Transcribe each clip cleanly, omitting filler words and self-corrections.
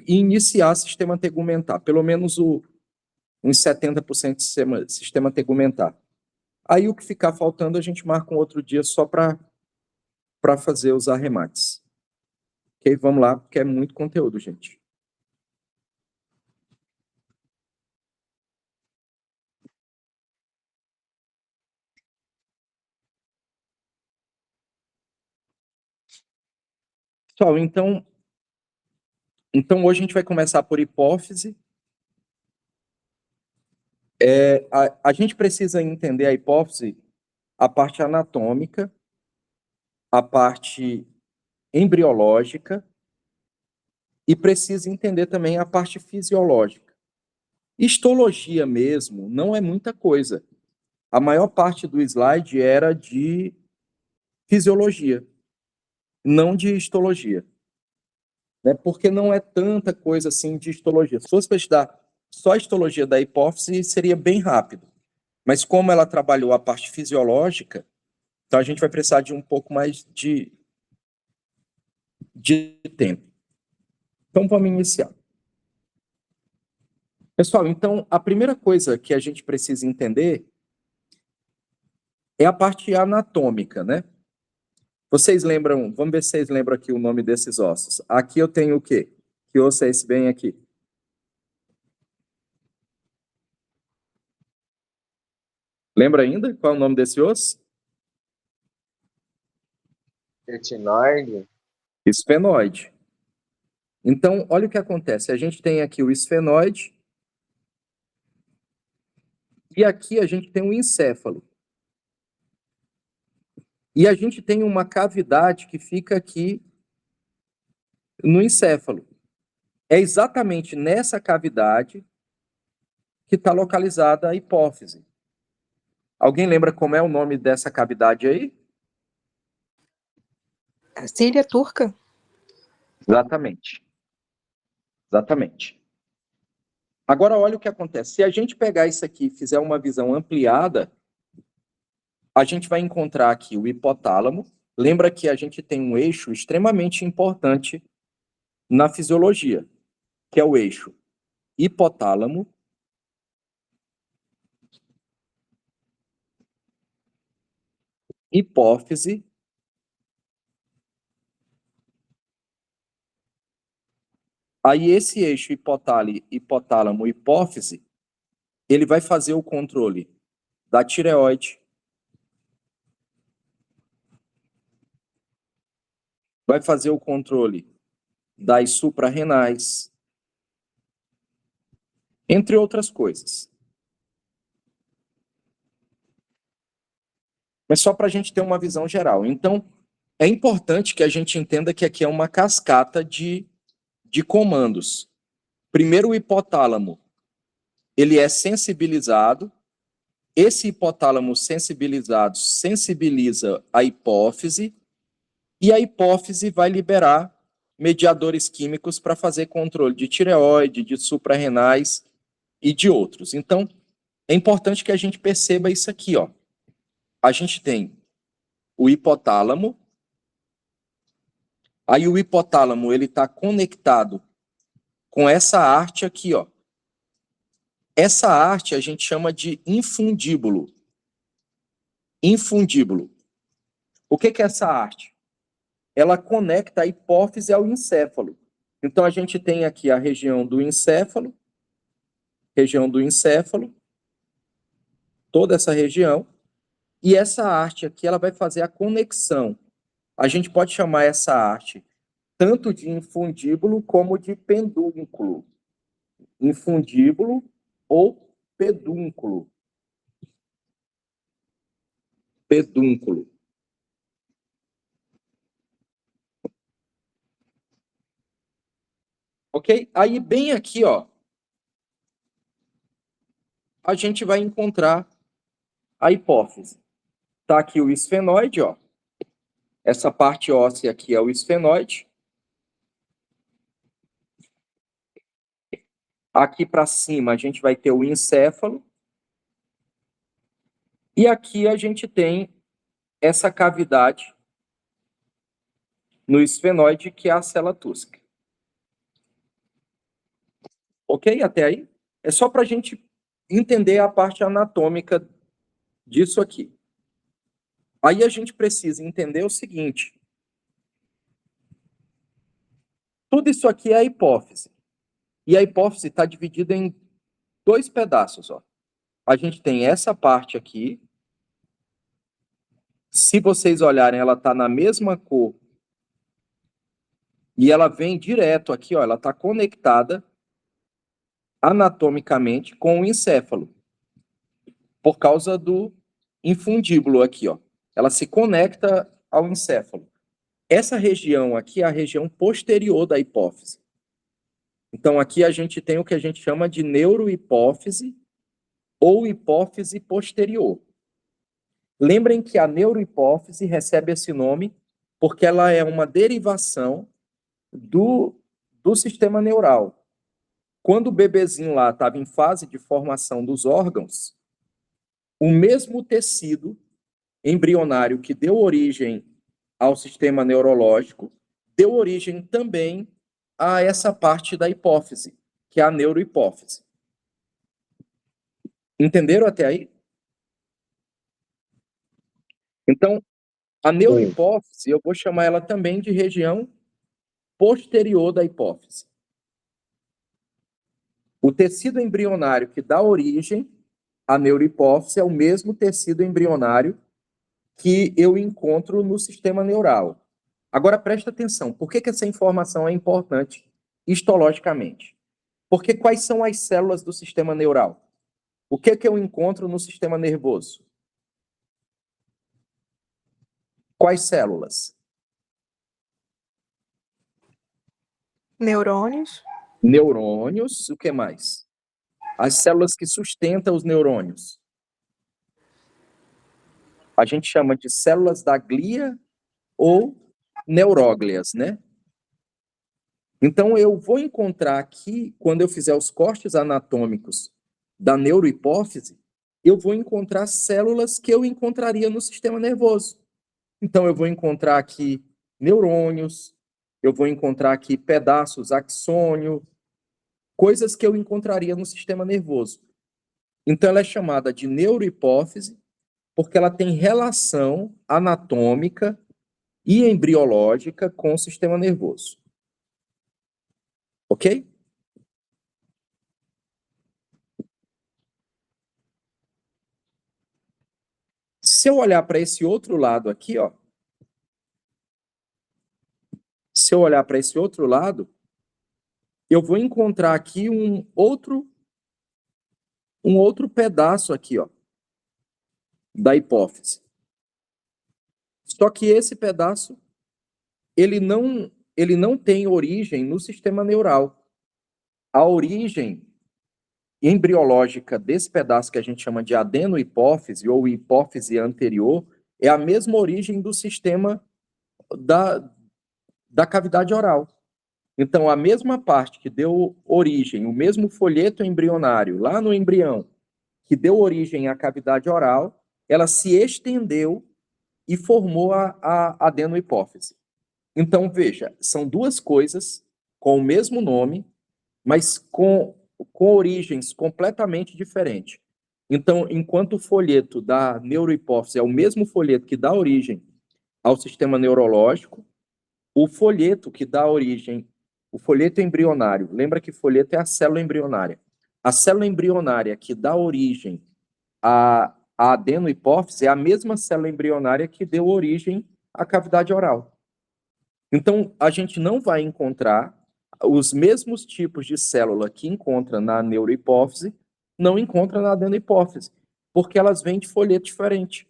iniciar sistema tegumentar, pelo menos uns 70% de sistema tegumentar. Aí o que ficar faltando, a gente marca um outro dia só para fazer os arremates. Ok? Vamos lá, porque é muito conteúdo, gente. Pessoal, então hoje a gente vai começar por hipófise. A gente precisa entender a hipófise, a parte anatômica, a parte embriológica e precisa entender também a parte fisiológica. Histologia mesmo não é muita coisa. A maior parte do slide era de fisiologia, não de histologia. Né? Porque não é tanta coisa assim de histologia. Se fosse para estudar só a histologia da hipófise, seria bem rápido. Mas como ela trabalhou a parte fisiológica, então a gente vai precisar de um pouco mais de tempo. Então vamos iniciar. Pessoal, então a primeira coisa que a gente precisa entender é a parte anatômica, né? Vocês lembram, vamos ver se vocês lembram aqui o nome desses ossos. Aqui eu tenho o quê? Que osso é esse bem aqui? Lembra ainda qual é o nome desse osso? Retinoide. Esfenoide. Então, olha o que acontece. A gente tem aqui o esfenoide e aqui a gente tem o encéfalo. E a gente tem uma cavidade que fica aqui no encéfalo. É exatamente nessa cavidade que está localizada a hipófise. Alguém lembra como é o nome dessa cavidade aí? A cília turca? Exatamente. Exatamente. Agora, olha o que acontece. Se a gente pegar isso aqui e fizer uma visão ampliada, a gente vai encontrar aqui o hipotálamo. Lembra que a gente tem um eixo extremamente importante na fisiologia, que é o eixo hipotálamo, hipófise, aí esse eixo hipotálamo, hipófise, ele vai fazer o controle da tireoide, vai fazer o controle das suprarrenais, entre outras coisas. Mas só para a gente ter uma visão geral. Então, é importante que a gente entenda que aqui é uma cascata de comandos. Primeiro, o hipotálamo, ele é sensibilizado. Esse hipotálamo sensibilizado sensibiliza a hipófise e a hipófise vai liberar mediadores químicos para fazer controle de tireoide, de suprarrenais e de outros. Então, é importante que a gente perceba isso aqui, ó. A gente tem o hipotálamo, aí o hipotálamo ele está conectado com essa arte aqui, ó. Essa arte a gente chama de infundíbulo. Infundíbulo. O que é essa arte? Ela conecta a hipófise ao encéfalo. Então a gente tem aqui a região do encéfalo, toda essa região, e essa arte aqui ela vai fazer a conexão. A gente pode chamar essa arte tanto de infundíbulo como de pedúnculo. Infundíbulo ou pedúnculo. Pedúnculo. Ok? Aí bem aqui, ó, a gente vai encontrar a hipófise. Tá aqui o esfenoide, ó. Essa parte óssea aqui é o esfenoide. Aqui para cima a gente vai ter o encéfalo. E aqui a gente tem essa cavidade no esfenoide, que é a célula túrcica. Ok? Até aí? É só para a gente entender a parte anatômica disso aqui. Aí a gente precisa entender o seguinte. Tudo isso aqui é a hipófise. E a hipófise está dividida em dois pedaços. Ó. A gente tem essa parte aqui. Se vocês olharem, ela está na mesma cor. E ela vem direto aqui, ó, ela está conectada anatomicamente com o encéfalo. Por causa do infundíbulo aqui, ó. Ela se conecta ao encéfalo. Essa região aqui é a região posterior da hipófise. Então, aqui a gente tem o que a gente chama de neurohipófise ou hipófise posterior. Lembrem que a neurohipófise recebe esse nome porque ela é uma derivação do sistema neural. Quando o bebezinho lá estava em fase de formação dos órgãos, o mesmo tecido embrionário que deu origem ao sistema neurológico deu origem também a essa parte da hipófise, que é a neurohipófise. Entenderam até aí? Então, a neurohipófise, eu vou chamar ela também de região posterior da hipófise. O tecido embrionário que dá origem à neurohipófise é o mesmo tecido embrionário que eu encontro no sistema neural. Agora, presta atenção, por que essa informação é importante histologicamente? Porque quais são as células do sistema neural? O que eu encontro no sistema nervoso? Quais células? Neurônios. Neurônios, o que mais? As células que sustentam os neurônios. A gente chama de células da glia ou neuróglias, né? Então, eu vou encontrar aqui, quando eu fizer os cortes anatômicos da neurohipófise, eu vou encontrar células que eu encontraria no sistema nervoso. Então, eu vou encontrar aqui neurônios, eu vou encontrar aqui pedaços axônio, coisas que eu encontraria no sistema nervoso. Então, ela é chamada de neurohipófise porque ela tem relação anatômica e embriológica com o sistema nervoso. Ok? Se eu olhar para esse outro lado aqui, ó, se eu olhar para esse outro lado, eu vou encontrar aqui um outro pedaço aqui, ó, da hipófise. Só que esse pedaço ele não tem origem no sistema neural. A origem embriológica desse pedaço que a gente chama de adenohipófise ou hipófise anterior é a mesma origem do sistema da cavidade oral. Então, a mesma parte que deu origem, o mesmo folheto embrionário, lá no embrião, que deu origem à cavidade oral, ela se estendeu e formou a adenohipófise. Então, veja, são duas coisas com o mesmo nome, mas com origens completamente diferentes. Então, enquanto o folheto da neurohipófise é o mesmo folheto que dá origem ao sistema neurológico, o folheto que dá origem, o folheto embrionário, lembra que folheto é a célula embrionária. A célula embrionária que dá origem à adenohipófise é a mesma célula embrionária que deu origem à cavidade oral. Então, a gente não vai encontrar os mesmos tipos de célula que encontra na neurohipófise, não encontra na adenohipófise, porque elas vêm de folheto diferente.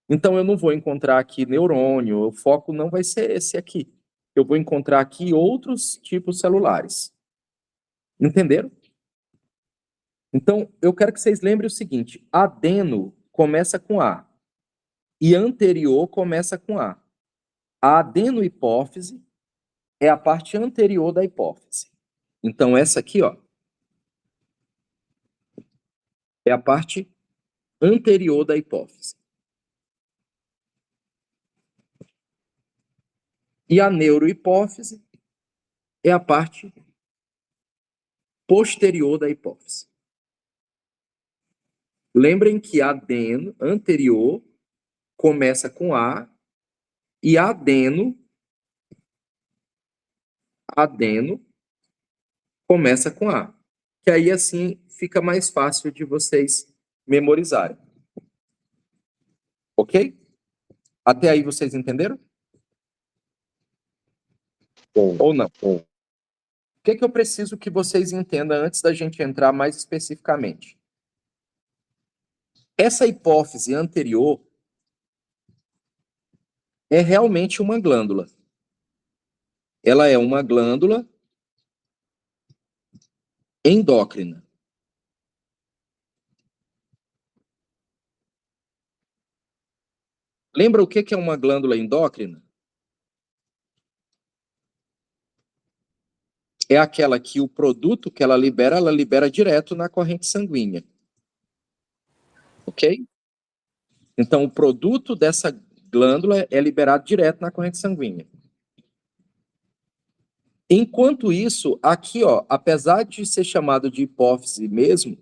Então, eu não vou encontrar aqui neurônio, o foco não vai ser esse aqui. Eu vou encontrar aqui outros tipos celulares. Entenderam? Então, eu quero que vocês lembrem o seguinte: adeno começa com A e anterior começa com A. A adenohipófise é a parte anterior da hipófise. Então, essa aqui, ó, é a parte anterior da hipófise. E a neurohipófise é a parte posterior da hipófise. Lembrem que adeno anterior começa com A e adeno começa com A. Que aí, assim, fica mais fácil de vocês memorizarem. Ok? Até aí vocês entenderam? Sim. Ou não? Sim. O que eu preciso que vocês entendam antes da gente entrar mais especificamente? Essa hipófise anterior é realmente uma glândula. Ela é uma glândula endócrina. Lembra o que é uma glândula endócrina? É aquela que o produto que ela libera direto na corrente sanguínea. Ok? Então, o produto dessa glândula é liberado direto na corrente sanguínea. Enquanto isso, aqui, ó, apesar de ser chamado de hipófise mesmo,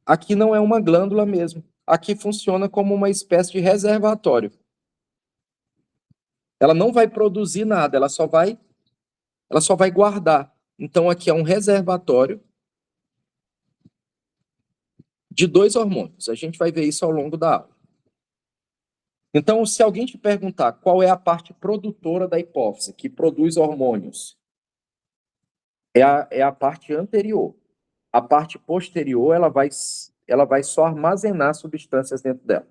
aqui não é uma glândula mesmo. Aqui funciona como uma espécie de reservatório. Ela não vai produzir nada, ela só vai guardar. Então, aqui é um reservatório de 2 hormônios. A gente vai ver isso ao longo da aula. Então, se alguém te perguntar qual é a parte produtora da hipófise, que produz hormônios, é a parte anterior. A parte posterior, ela vai só armazenar substâncias dentro dela.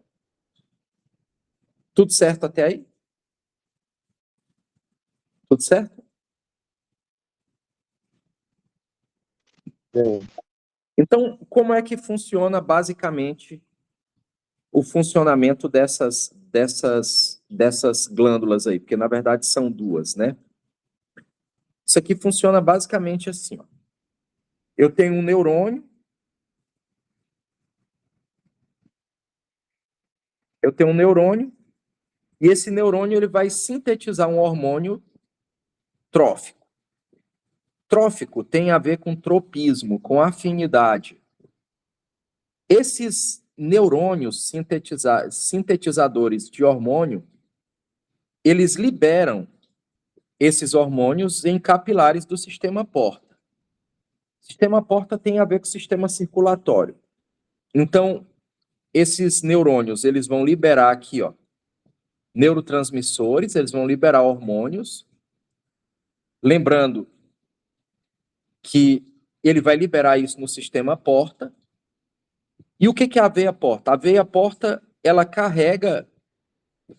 Tudo certo até aí? Tudo certo? Sim. Então, como é que funciona basicamente o funcionamento dessas glândulas aí? Porque, na verdade, são 2, né? Isso aqui funciona basicamente assim, ó. Eu tenho um neurônio, e esse neurônio ele vai sintetizar um hormônio trófico. Trófico tem a ver com tropismo, com afinidade. Esses neurônios sintetizadores de hormônio, eles liberam esses hormônios em capilares do sistema porta. O sistema porta tem a ver com o sistema circulatório. Então, esses neurônios, eles vão liberar aqui, ó, neurotransmissores, eles vão liberar hormônios. Lembrando que ele vai liberar isso no sistema porta. E o que é a veia porta? A veia porta, ela carrega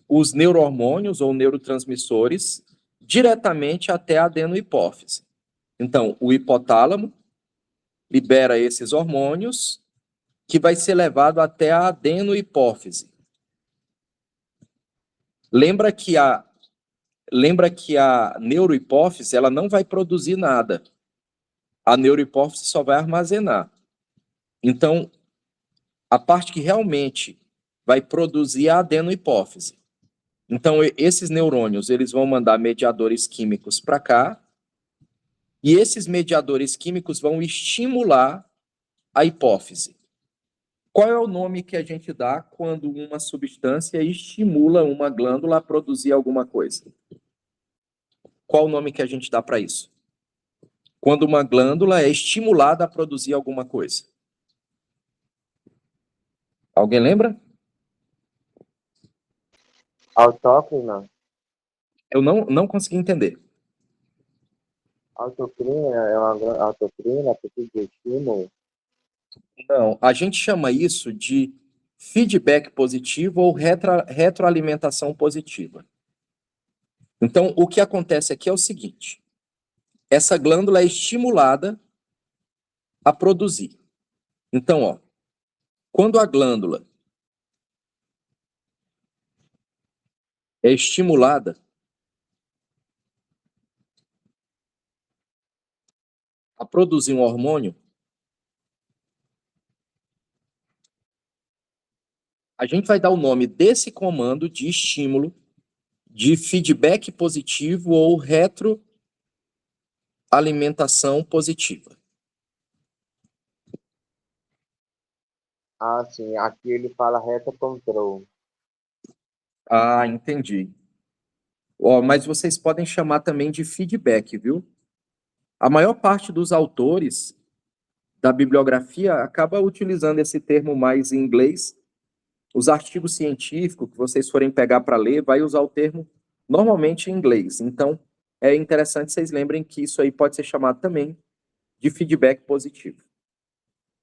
os neurohormônios ou neurotransmissores diretamente até a adenohipófise. Então, o hipotálamo libera esses hormônios que vai ser levado até a adenohipófise. Lembra que a neurohipófise, ela não vai produzir nada. A neurohipófise só vai armazenar. Então, a parte que realmente vai produzir é a adenohipófise. Então, esses neurônios, eles vão mandar mediadores químicos para cá, e esses mediadores químicos vão estimular a hipófise. Qual é o nome que a gente dá quando uma substância estimula uma glândula a produzir alguma coisa? Qual o nome que a gente dá para isso? Quando uma glândula é estimulada a produzir alguma coisa. Alguém lembra? Autócrina? Eu não consegui entender. Autocrina é uma autocrina, precisa de estímulo. Não, a gente chama isso de feedback positivo ou retroalimentação positiva. Então, o que acontece aqui é o seguinte: essa glândula é estimulada a produzir. Então, ó, quando a glândula é estimulada a produzir um hormônio, a gente vai dar o nome desse comando de estímulo de feedback positivo ou retroalimentação positiva. Ah, sim. Aqui ele fala reta control. Ah, entendi. Ó, mas vocês podem chamar também de feedback, viu? A maior parte dos autores da bibliografia acaba utilizando esse termo mais em inglês. Os artigos científicos que vocês forem pegar para ler, vai usar o termo normalmente em inglês. Então, é interessante vocês lembrem que isso aí pode ser chamado também de feedback positivo.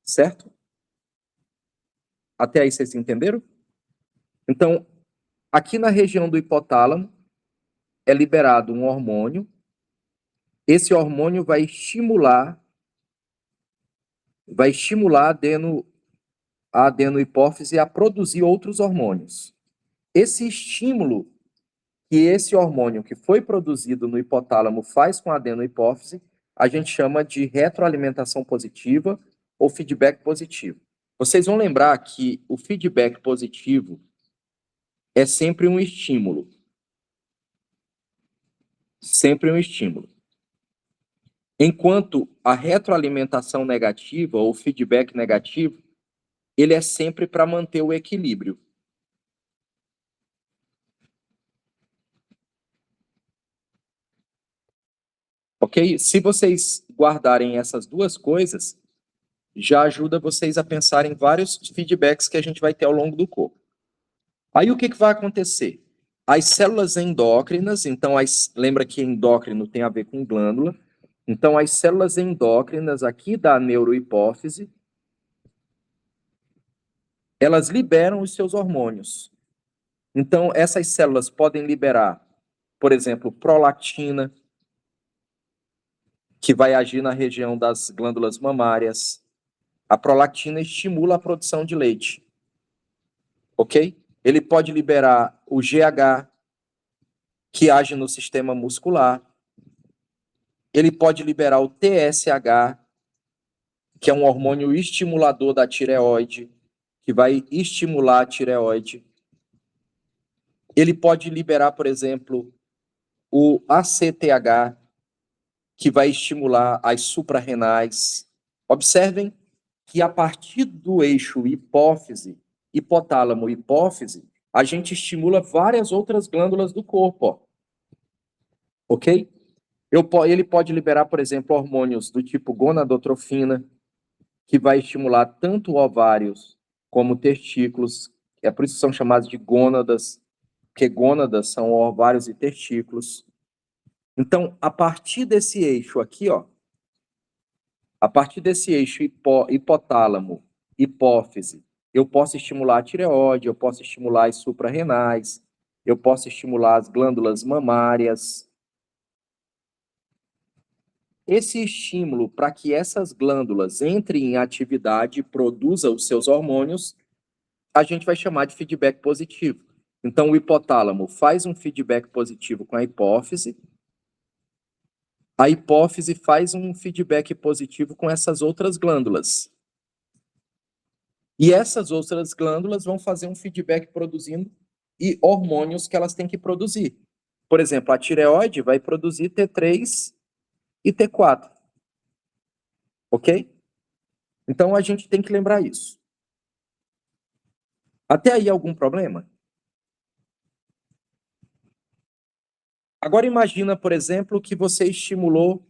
Certo? Até aí vocês entenderam? Então, aqui na região do hipotálamo é liberado um hormônio. Esse hormônio vai estimular a adenohipófise a produzir outros hormônios. Esse estímulo que esse hormônio que foi produzido no hipotálamo faz com a adenohipófise, a gente chama de retroalimentação positiva ou feedback positivo. Vocês vão lembrar que o feedback positivo é sempre um estímulo. Sempre um estímulo. Enquanto a retroalimentação negativa ou feedback negativo, ele é sempre para manter o equilíbrio. Ok? Se vocês guardarem essas duas coisas, já ajuda vocês a pensar em vários feedbacks que a gente vai ter ao longo do corpo. Aí o que vai acontecer? As células endócrinas, então lembra que endócrino tem a ver com glândula, então as células endócrinas aqui da neurohipófise, elas liberam os seus hormônios. Então essas células podem liberar, por exemplo, prolactina, que vai agir na região das glândulas mamárias. A prolactina estimula a produção de leite. Ok? Ele pode liberar o GH, que age no sistema muscular. Ele pode liberar o TSH, que é um hormônio estimulador da tireoide, que vai estimular a tireoide. Ele pode liberar, por exemplo, o ACTH, que vai estimular as suprarrenais. Observem que a partir do eixo hipófise, hipotálamo, hipófise, a gente estimula várias outras glândulas do corpo, ó. Ok? Ele pode liberar, por exemplo, hormônios do tipo gonadotrofina, que vai estimular tanto ovários como testículos. É por isso que são chamados de gônadas, porque gônadas são ovários e testículos. Então, a partir desse eixo aqui, ó, a partir desse eixo hipotálamo, hipófise, eu posso estimular a tireoide, eu posso estimular as suprarrenais, eu posso estimular as glândulas mamárias. Esse estímulo para que essas glândulas entrem em atividade e produzam os seus hormônios, a gente vai chamar de feedback positivo. Então, o hipotálamo faz um feedback positivo com a hipófise faz um feedback positivo com essas outras glândulas. E essas outras glândulas vão fazer um feedback produzindo e hormônios que elas têm que produzir. Por exemplo, a tireoide vai produzir T3 e T4. Ok? Então, a gente tem que lembrar isso. Até aí, algum problema? Agora imagina, por exemplo, que você estimulou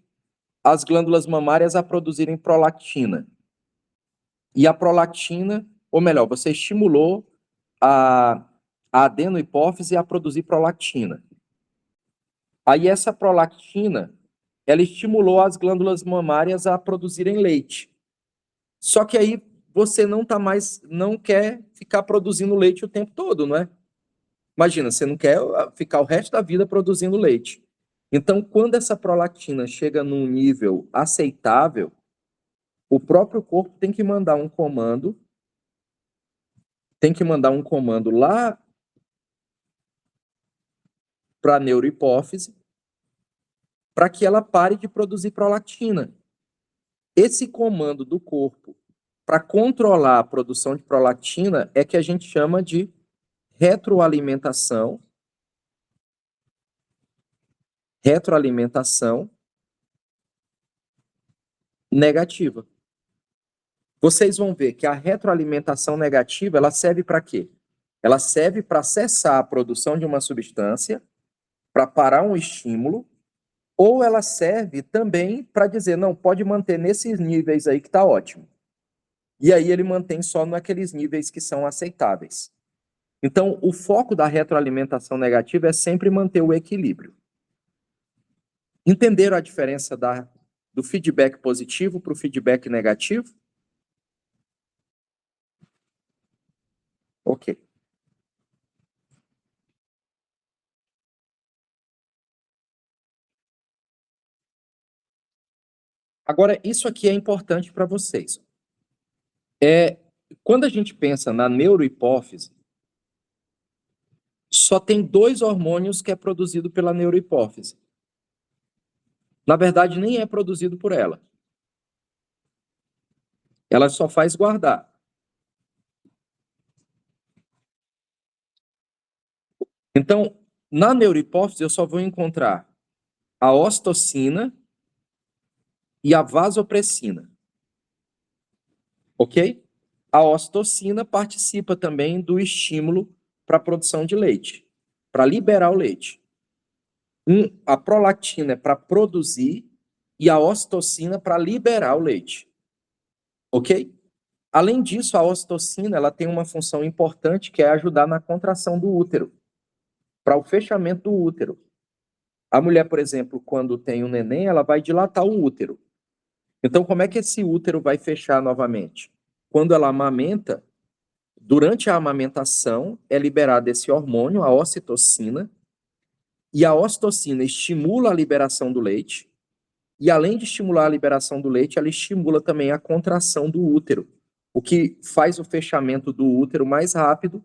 as glândulas mamárias a produzirem prolactina. E a prolactina, ou melhor, você estimulou a adenohipófise a produzir prolactina. Aí essa prolactina, ela estimulou as glândulas mamárias a produzirem leite. Só que aí você não quer ficar produzindo leite o tempo todo, não é? Imagina, você não quer ficar o resto da vida produzindo leite. Então, quando essa prolactina chega num nível aceitável, o próprio corpo tem que mandar um comando lá para a neurohipófise para que ela pare de produzir prolactina. Esse comando do corpo para controlar a produção de prolactina é que a gente chama de retroalimentação negativa. vocês vão ver que a retroalimentação negativa, ela serve para quê? Ela serve para cessar a produção de uma substância, para parar um estímulo, ou ela serve também para dizer, não, pode manter nesses níveis aí que está ótimo. E aí ele mantém só naqueles níveis que são aceitáveis. Então, o foco da retroalimentação negativa é sempre manter o equilíbrio. Entenderam a diferença do feedback positivo para o feedback negativo? Ok. Agora, isso aqui é importante para vocês. Quando a gente pensa na neurohipófise, só tem 2 hormônios que é produzido pela neurohipófise. Na verdade, nem é produzido por ela. Ela só faz guardar. Então, na neurohipófise, eu só vou encontrar a ocitocina e a vasopressina. Ok? A ocitocina participa também do estímulo para a produção de leite, para liberar o leite. A prolactina é para produzir e a ocitocina para liberar o leite. Ok? Além disso, a ocitocina ela tem uma função importante que é ajudar na contração do útero, para o fechamento do útero. A mulher, por exemplo, quando tem um neném, ela vai dilatar o útero. Então, como é que esse útero vai fechar novamente? Quando ela amamenta, durante a amamentação, é liberado esse hormônio, a ocitocina, e a ocitocina estimula a liberação do leite, e além de estimular a liberação do leite, ela estimula também a contração do útero, o que faz o fechamento do útero mais rápido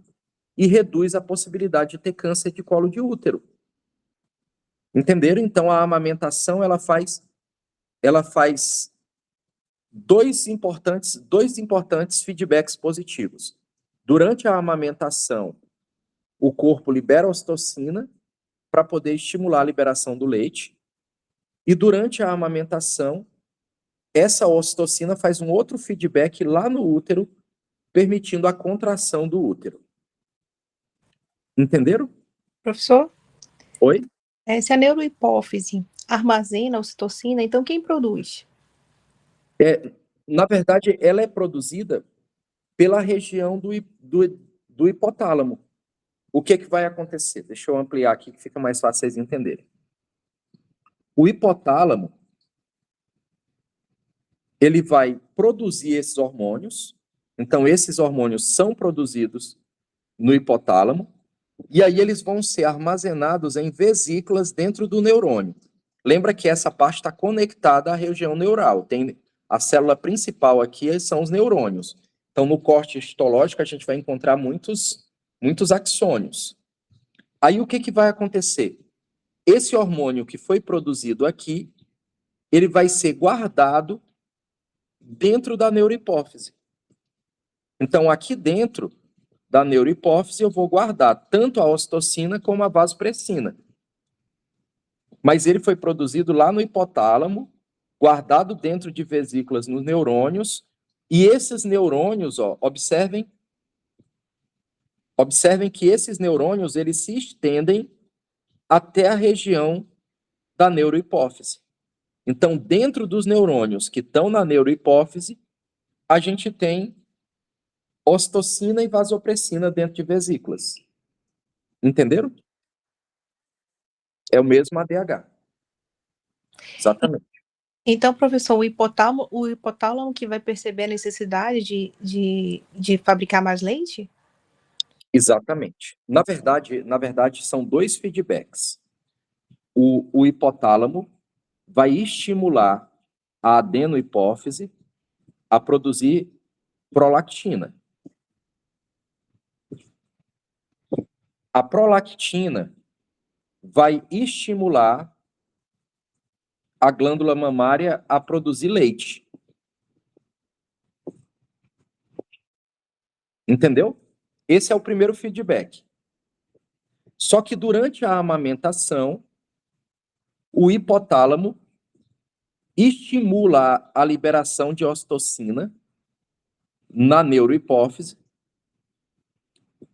e reduz a possibilidade de ter câncer de colo de útero. Entenderam? Então, a amamentação, ela faz dois importantes feedbacks positivos. Durante a amamentação, o corpo libera a ocitocina para poder estimular a liberação do leite. E durante a amamentação, essa ocitocina faz um outro feedback lá no útero, permitindo a contração do útero. Entenderam? Professor? Oi? Se a neurohipófise armazena ocitocina, então quem produz? Na verdade, ela é produzida pela região do hipotálamo. O que vai acontecer? Deixa eu ampliar aqui, que fica mais fácil vocês entenderem. O hipotálamo, ele vai produzir esses hormônios. Então, esses hormônios são produzidos no hipotálamo, e aí eles vão ser armazenados em vesículas dentro do neurônio. Lembra que essa parte está conectada à região neural. Tem a célula principal aqui são os neurônios. Então, no corte histológico, a gente vai encontrar muitos axônios. Aí, o que vai acontecer? Esse hormônio que foi produzido aqui, ele vai ser guardado dentro da neurohipófise. Então, aqui dentro da neurohipófise, eu vou guardar tanto a ocitocina como a vasopressina. Mas ele foi produzido lá no hipotálamo, guardado dentro de vesículas nos neurônios, e esses neurônios, observem que esses neurônios eles se estendem até a região da neurohipófise. Então, dentro dos neurônios que estão na neurohipófise, a gente tem ocitocina e vasopressina dentro de vesículas. Entenderam? É o mesmo ADH. Exatamente. Então, professor, o hipotálamo que vai perceber a necessidade de fabricar mais leite? Exatamente. Na verdade, são 2 feedbacks. O hipotálamo vai estimular a adenohipófise a produzir prolactina. A prolactina vai estimular a glândula mamária a produzir leite. Entendeu? Esse é o primeiro feedback. Só que durante a amamentação, o hipotálamo estimula a liberação de ocitocina na neurohipófise,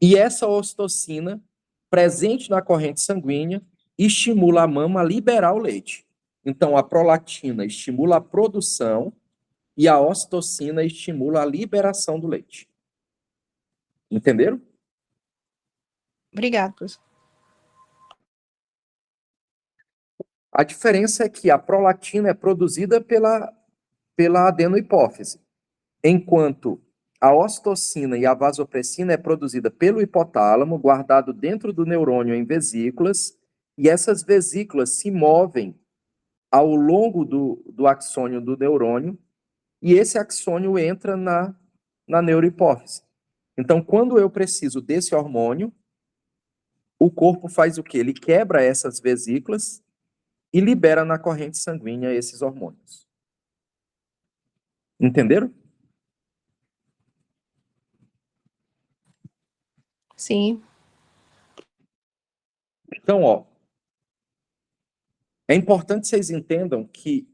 e essa ocitocina, presente na corrente sanguínea, estimula a mama a liberar o leite. Então, a prolactina estimula a produção e a ocitocina estimula a liberação do leite. Entenderam? Obrigada, professor. A diferença é que a prolactina é produzida pela adenohipófise, enquanto a ocitocina e a vasopressina é produzida pelo hipotálamo, guardado dentro do neurônio em vesículas, e essas vesículas se movem ao longo do axônio do neurônio, e esse axônio entra na neurohipófise. Então, quando eu preciso desse hormônio, o corpo faz o quê? Ele quebra essas vesículas e libera na corrente sanguínea esses hormônios. Entenderam? Sim. Então, ó, é importante vocês entendam que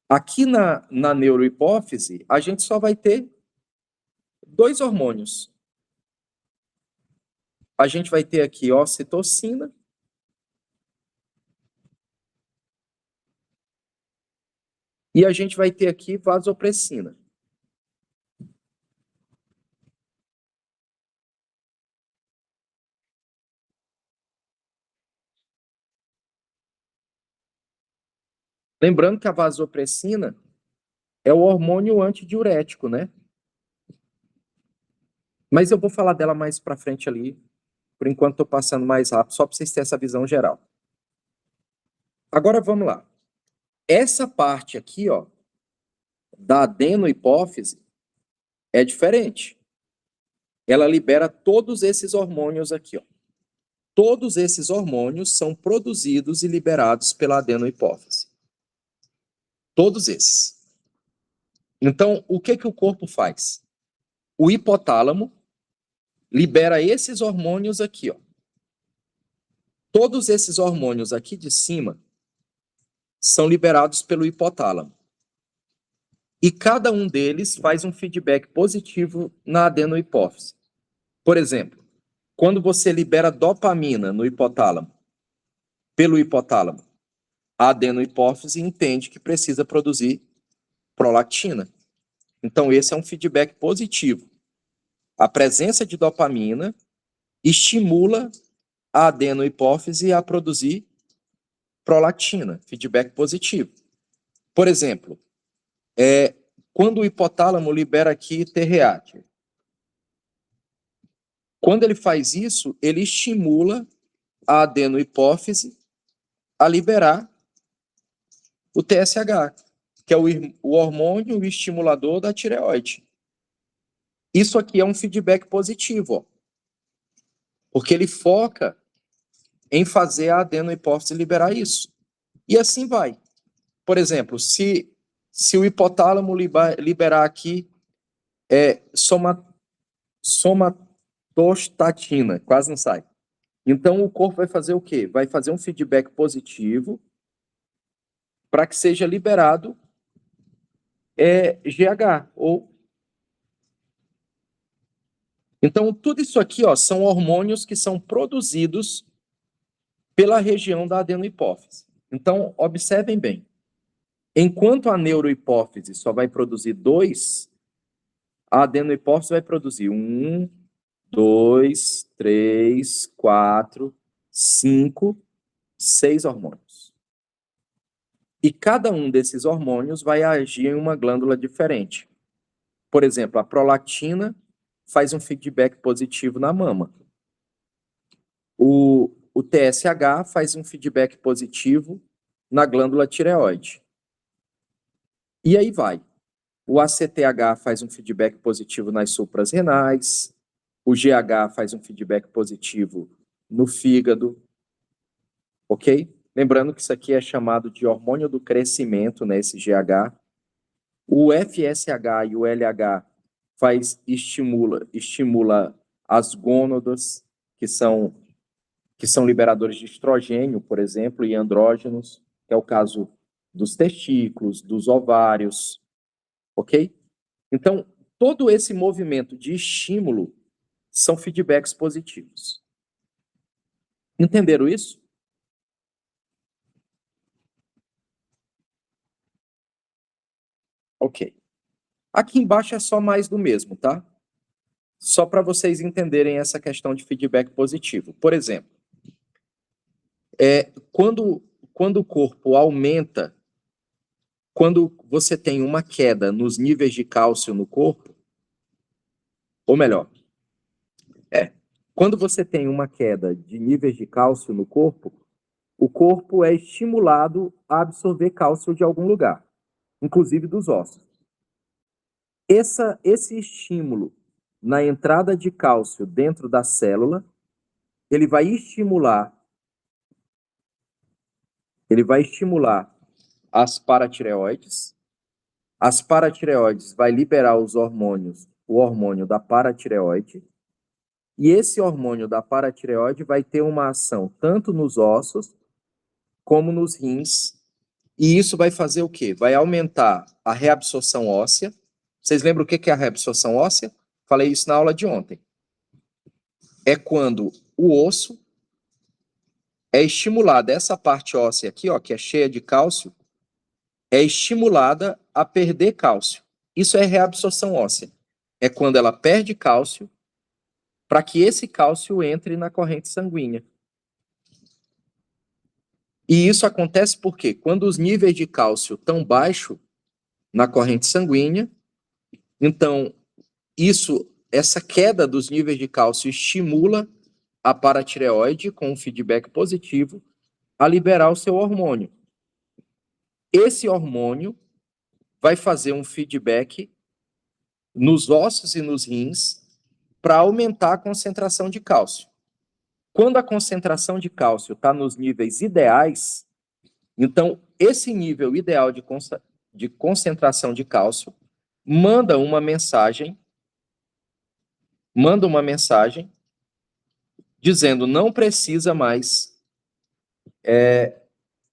aqui na neurohipófise, a gente só vai ter 2 hormônios. A gente vai ter aqui ocitocina e a gente vai ter aqui vasopressina. Lembrando que a vasopressina é o hormônio antidiurético, né? Mas eu vou falar dela mais para frente ali. Por enquanto, estou passando mais rápido, só para vocês terem essa visão geral. Agora, vamos lá. Essa parte aqui, ó, da adenohipófise, é diferente. Ela libera todos esses hormônios aqui, ó. Todos esses hormônios são produzidos e liberados pela adenohipófise. Todos esses. Então, o que o corpo faz? O hipotálamo libera esses hormônios aqui, ó. Todos esses hormônios aqui de cima são liberados pelo hipotálamo. E cada um deles faz um feedback positivo na adenohipófise. Por exemplo, quando você libera dopamina no hipotálamo, pelo hipotálamo, a adenohipófise entende que precisa produzir prolactina. Então, esse é um feedback positivo. A presença de dopamina estimula a adenohipófise a produzir prolactina, feedback positivo. Por exemplo, quando o hipotálamo libera aqui TRH. Quando ele faz isso, ele estimula a adenohipófise a liberar o TSH, que é o hormônio estimulador da tireoide. Isso aqui é um feedback positivo, ó, porque ele foca em fazer a adenohipófise liberar isso. E assim vai. Por exemplo, se o hipotálamo liberar aqui somatostatina, quase não sai. Então, o corpo vai fazer o quê? Vai fazer um feedback positivo para que seja liberado GH. Então, tudo isso aqui, ó, são hormônios que são produzidos pela região da adenohipófise. Então, observem bem. Enquanto a neurohipófise só vai produzir 2, a adenohipófise vai produzir 1, 2, 3, 4, 5, 6 hormônios. E cada um desses hormônios vai agir em uma glândula diferente. Por exemplo, a prolactina faz um feedback positivo na mama. O TSH faz um feedback positivo na glândula tireoide. E aí vai. O ACTH faz um feedback positivo nas suprarrenais. O GH faz um feedback positivo no fígado. Ok? Lembrando que isso aqui é chamado de hormônio do crescimento, né, esse GH. O FSH e o LH estimula as gônadas, que são liberadores de estrogênio, por exemplo, e andrógenos, que é o caso dos testículos, dos ovários, ok? Então, todo esse movimento de estímulo são feedbacks positivos. Entenderam isso? Ok. Aqui embaixo é só mais do mesmo, tá? Só para vocês entenderem essa questão de feedback positivo. Por exemplo, quando o corpo aumenta, quando você tem uma queda nos níveis de cálcio no corpo, ou melhor, quando você tem uma queda de níveis de cálcio no corpo, o corpo é estimulado a absorver cálcio de algum lugar, inclusive dos ossos. Esse estímulo na entrada de cálcio dentro da célula, ele vai estimular as paratireoides. As paratireoides vai liberar o hormônio da paratireoide, e esse hormônio da paratireoide vai ter uma ação tanto nos ossos como nos rins, e isso vai fazer o quê? Vai aumentar a reabsorção óssea. Vocês lembram o que é a reabsorção óssea? Falei isso na aula de ontem. É quando o osso é estimulado, essa parte óssea aqui, ó, que é cheia de cálcio, é estimulada a perder cálcio. Isso é reabsorção óssea. É quando ela perde cálcio para que esse cálcio entre na corrente sanguínea. E isso acontece porque quando os níveis de cálcio estão baixos na corrente sanguínea, então essa queda dos níveis de cálcio estimula a paratireoide com um feedback positivo a liberar o seu hormônio. Esse hormônio vai fazer um feedback nos ossos e nos rins para aumentar a concentração de cálcio. Quando a concentração de cálcio está nos níveis ideais, então esse nível ideal de concentração de cálcio manda uma mensagem dizendo não precisa mais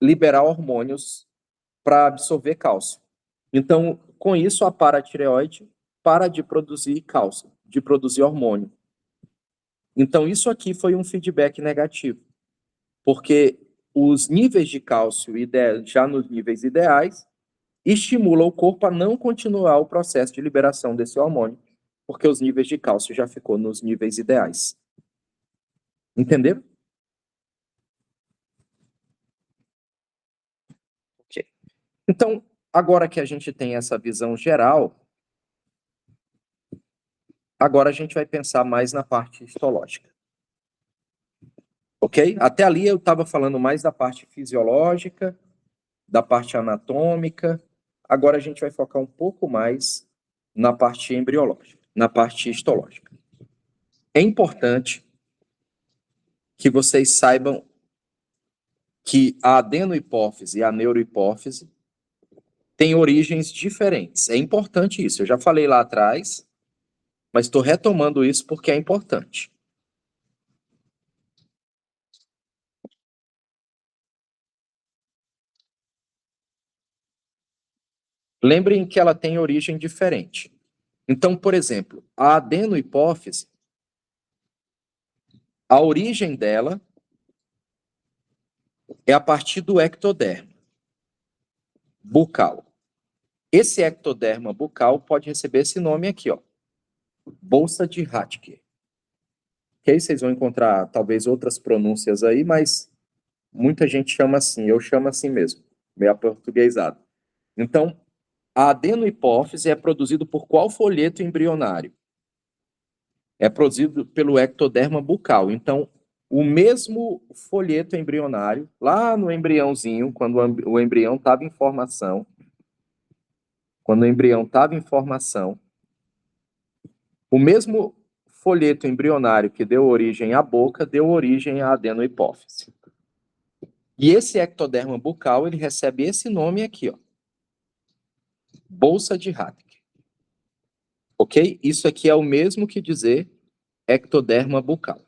liberar hormônios para absorver cálcio. Então, com isso, a paratireoide para de produzir cálcio, de produzir hormônio. Então, isso aqui foi um feedback negativo, porque os níveis de cálcio já nos níveis ideais estimula o corpo a não continuar o processo de liberação desse hormônio, porque os níveis de cálcio já ficou nos níveis ideais. Entenderam? Ok. Então, agora que a gente tem essa visão geral, agora a gente vai pensar mais na parte histológica. Ok? Até ali eu estava falando mais da parte fisiológica, da parte anatômica. Agora a gente vai focar um pouco mais na parte embriológica, na parte histológica. É importante que vocês saibam que a adenohipófise e a neurohipófise têm origens diferentes. É importante isso. Eu já falei lá atrás, mas estou retomando isso porque é importante. Lembrem que ela tem origem diferente. Então, por exemplo, a adenohipófise, a origem dela é a partir do ectoderma bucal. Esse ectoderma bucal pode receber esse nome aqui, ó, bolsa de Rathke. Ok? Vocês vão encontrar talvez outras pronúncias aí, mas muita gente chama assim, eu chamo assim mesmo, meio aportuguesado. Então, a adenohipófise é produzido por qual folheto embrionário? É produzido pelo ectoderma bucal. Então, o mesmo folheto embrionário, lá no embriãozinho, quando o embrião estava em formação, o mesmo folheto embrionário que deu origem à boca, deu origem à adenohipófise. E esse ectoderma bucal, ele recebe esse nome aqui, ó, bolsa de Rathke. Ok? Isso aqui é o mesmo que dizer ectoderma bucal.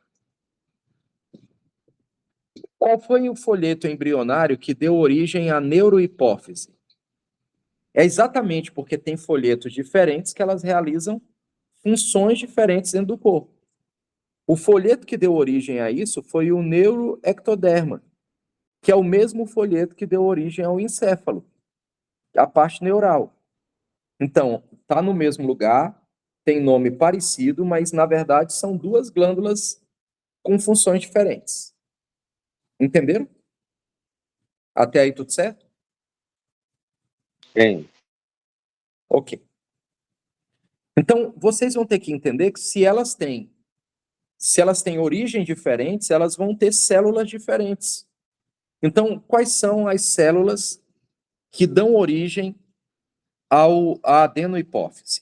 Qual foi o folheto embrionário que deu origem à neurohipófise? É exatamente porque tem folhetos diferentes que elas realizam funções diferentes dentro do corpo. O folheto que deu origem a isso foi o neuroectoderma, que é o mesmo folheto que deu origem ao encéfalo, a parte neural. Então, está no mesmo lugar, tem nome parecido, mas na verdade são duas glândulas com funções diferentes. Entenderam? Até aí tudo certo? Sim. Ok. Então, vocês vão ter que entender que se elas têm origens diferentes, elas vão ter células diferentes. Então, quais são as células que dão origem à adenohipófise?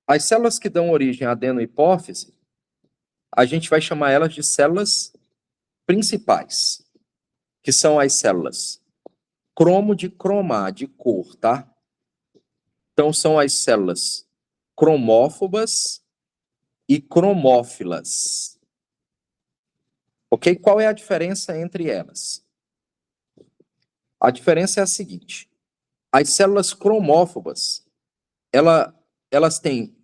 As células que dão origem à adenohipófise, a gente vai chamar elas de células principais, que são as células cromo de cromar, de cor, tá? Então, são as células cromófobas e cromófilas. Ok? Qual é a diferença entre elas? A diferença é a seguinte. As células cromófobas, elas têm...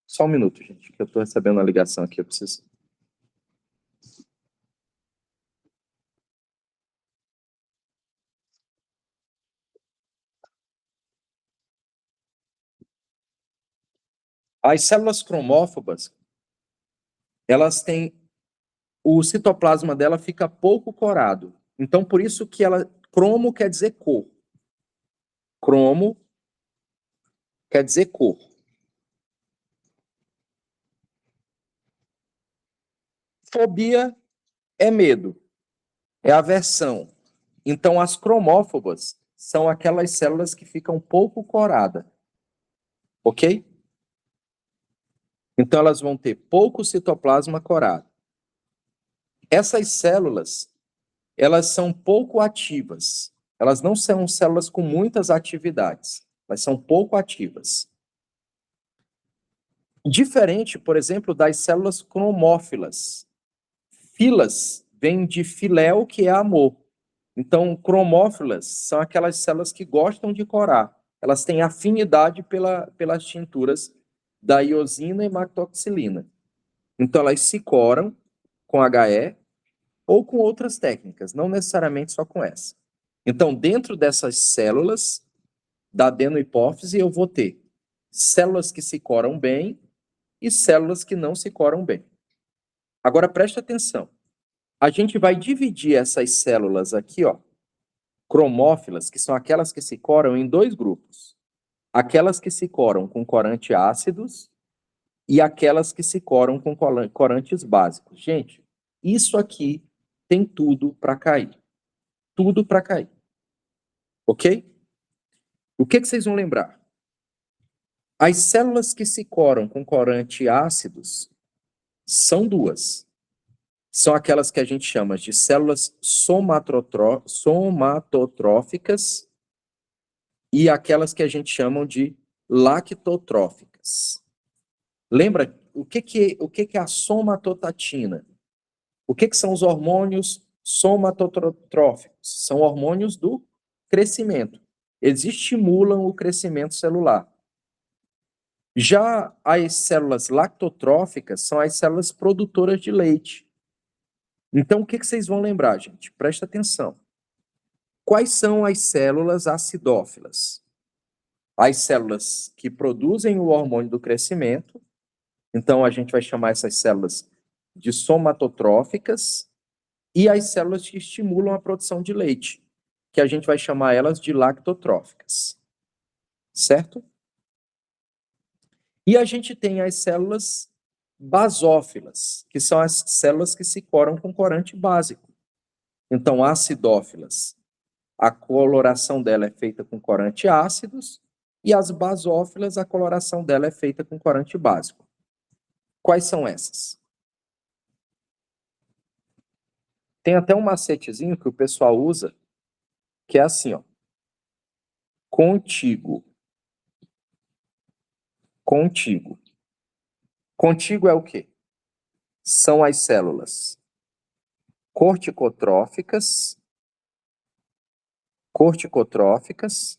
Só um minuto, gente, que eu estou recebendo uma ligação aqui, eu preciso... As células cromófobas, elas têm... O citoplasma dela fica pouco corado. Então, por isso que cromo quer dizer cor. Cromo quer dizer cor. Fobia é medo, é aversão. Então, as cromófobas são aquelas células que ficam pouco coradas. Ok? Então, elas vão ter pouco citoplasma corado. Essas células, elas são pouco ativas. Elas não são células com muitas atividades. Elas são pouco ativas. Diferente, por exemplo, das células cromófilas. Filas vem de filéu, que é amor. Então, cromófilas são aquelas células que gostam de corar. Elas têm afinidade pelas tinturas da iosina e mactoxilina. Então, elas se coram com HE ou com outras técnicas, não necessariamente só com essa. Então, dentro dessas células da adenohipófise, eu vou ter células que se coram bem e células que não se coram bem. Agora, preste atenção. A gente vai dividir essas células aqui, ó, cromófilas, que são aquelas que se coram, em dois grupos. Aquelas que se coram com corante ácidos e aquelas que se coram com corantes básicos. Gente, isso aqui tem tudo para cair. Tudo para cair. Ok? O que vocês vão lembrar? As células que se coram com corante ácidos são duas. São aquelas que a gente chama de células somatotróficas e aquelas que a gente chama de lactotróficas. Lembra o que é a somatostatina? O que são os hormônios somatotróficos? São hormônios do crescimento. Eles estimulam o crescimento celular. Já as células lactotróficas são as células produtoras de leite. Então, o que vocês vão lembrar, gente? Presta atenção. Quais são as células acidófilas? As células que produzem o hormônio do crescimento. Então, a gente vai chamar essas células de somatotróficas e as células que estimulam a produção de leite, que a gente vai chamar elas de lactotróficas. Certo? E a gente tem as células basófilas, que são as células que se coram com corante básico. Então, acidófilas, a coloração dela é feita com corante ácidos, e as basófilas, a coloração dela é feita com corante básico. Quais são essas? Tem até um macetezinho que o pessoal usa, que é assim, ó. Contíguo. Contíguo. Contíguo é o quê? São as células corticotróficas,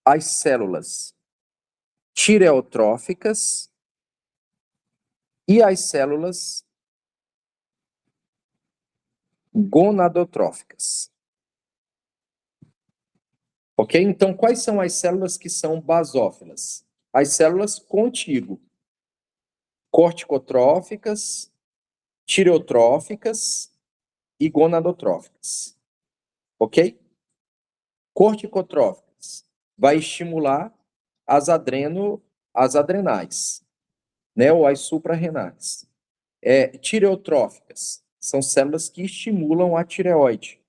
as células tireotróficas e as células gonadotróficas. Ok? Então, quais são as células que são basófilas? As células contíguo, corticotróficas, tireotróficas e gonadotróficas. Ok? Corticotróficas vai estimular as adrenais, né, ou as suprarrenais. Tireotróficas são células que estimulam a tireoide.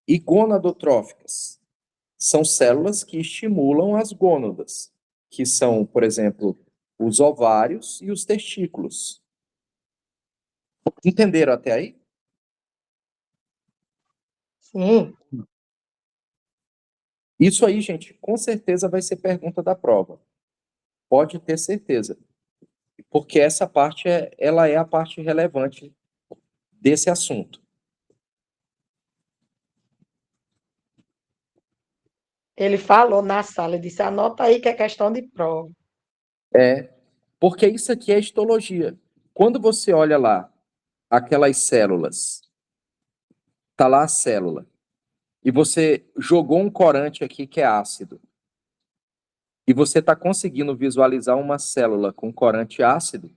E gonadotróficas são células que estimulam as gônadas, que são, por exemplo, os ovários e os testículos. Entenderam até aí? Sim. Isso aí, gente, com certeza vai ser pergunta da prova. Pode ter certeza. Porque essa parte ela é a parte relevante desse assunto. Ele falou na sala, ele disse, anota aí que é questão de prova. Porque isso aqui é histologia. Quando você olha lá aquelas células, tá lá a célula, e você jogou um corante aqui que é ácido, e você está conseguindo visualizar uma célula com corante ácido,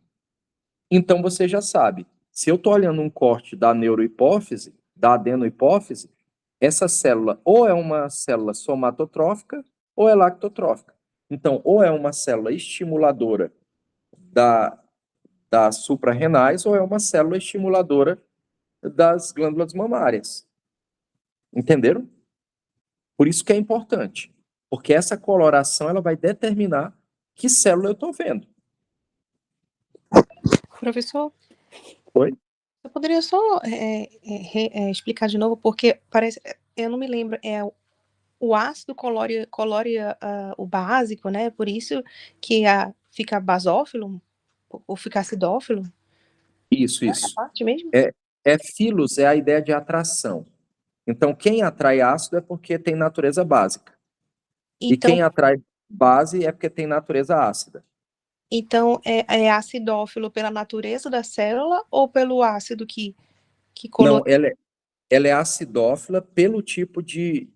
então você já sabe. Se eu estou olhando um corte da neurohipófise, da adenohipófise, essa célula ou é uma célula somatotrófica ou é lactotrófica. Então, ou é uma célula estimuladora das suprarrenais ou é uma célula estimuladora das glândulas mamárias. Entenderam? Por isso que é importante, porque essa coloração ela vai determinar que célula eu estou vendo. Professor, Oi? eu poderia só explicar de novo, porque parece, eu não me lembro, o ácido colore o básico, né? Por isso que fica basófilo ou fica acidófilo. Isso. Essa parte mesmo? Filos é a ideia de atração. Então, quem atrai ácido é porque tem natureza básica. E Então, quem atrai base é porque tem natureza ácida. então é acidófilo pela natureza da célula ou pelo ácido que Não, ela é acidófila pelo tipo de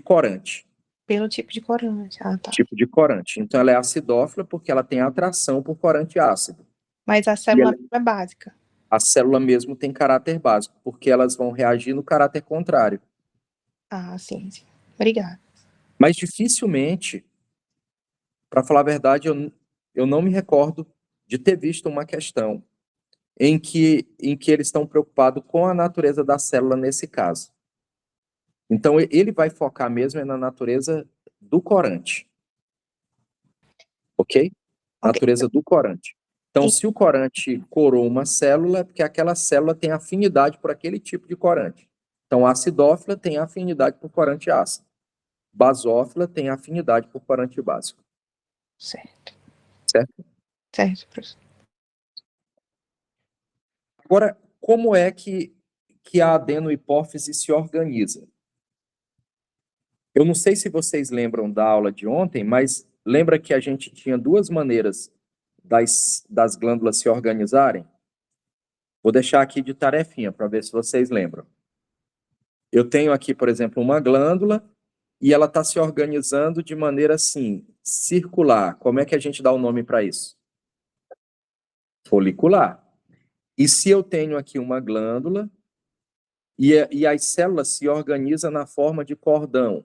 corante. pelo tipo de corante. Ah, tá. Tipo de corante. Então, ela é acidófila porque ela tem atração por corante ácido. Mas a célula é básica. A célula mesmo tem caráter básico, porque elas vão reagir no caráter contrário. Ah, sim. Obrigada. Mas dificilmente, para falar a verdade, eu não me recordo de ter visto uma questão em que eles estão preocupados com a natureza da célula nesse caso. Então, ele vai focar mesmo na natureza do corante. Ok? Natureza do corante. Então, se o corante corou uma célula, é porque aquela célula tem afinidade por aquele tipo de corante. Então, a acidófila tem afinidade por corante ácido. Basófila tem afinidade por corante básico. Certo. Certo? Certo, professor. Agora, como é que a adenohipófise se organiza? Eu não sei se vocês lembram da aula de ontem, mas lembra que a gente tinha duas maneiras das glândulas se organizarem? Vou deixar aqui de tarefinha para ver se vocês lembram. Eu tenho aqui, por exemplo, uma glândula e ela está se organizando de maneira assim, circular. Como é que a gente dá o nome para isso? Folicular. E se eu tenho aqui uma glândula e as células se organizam na forma de cordão,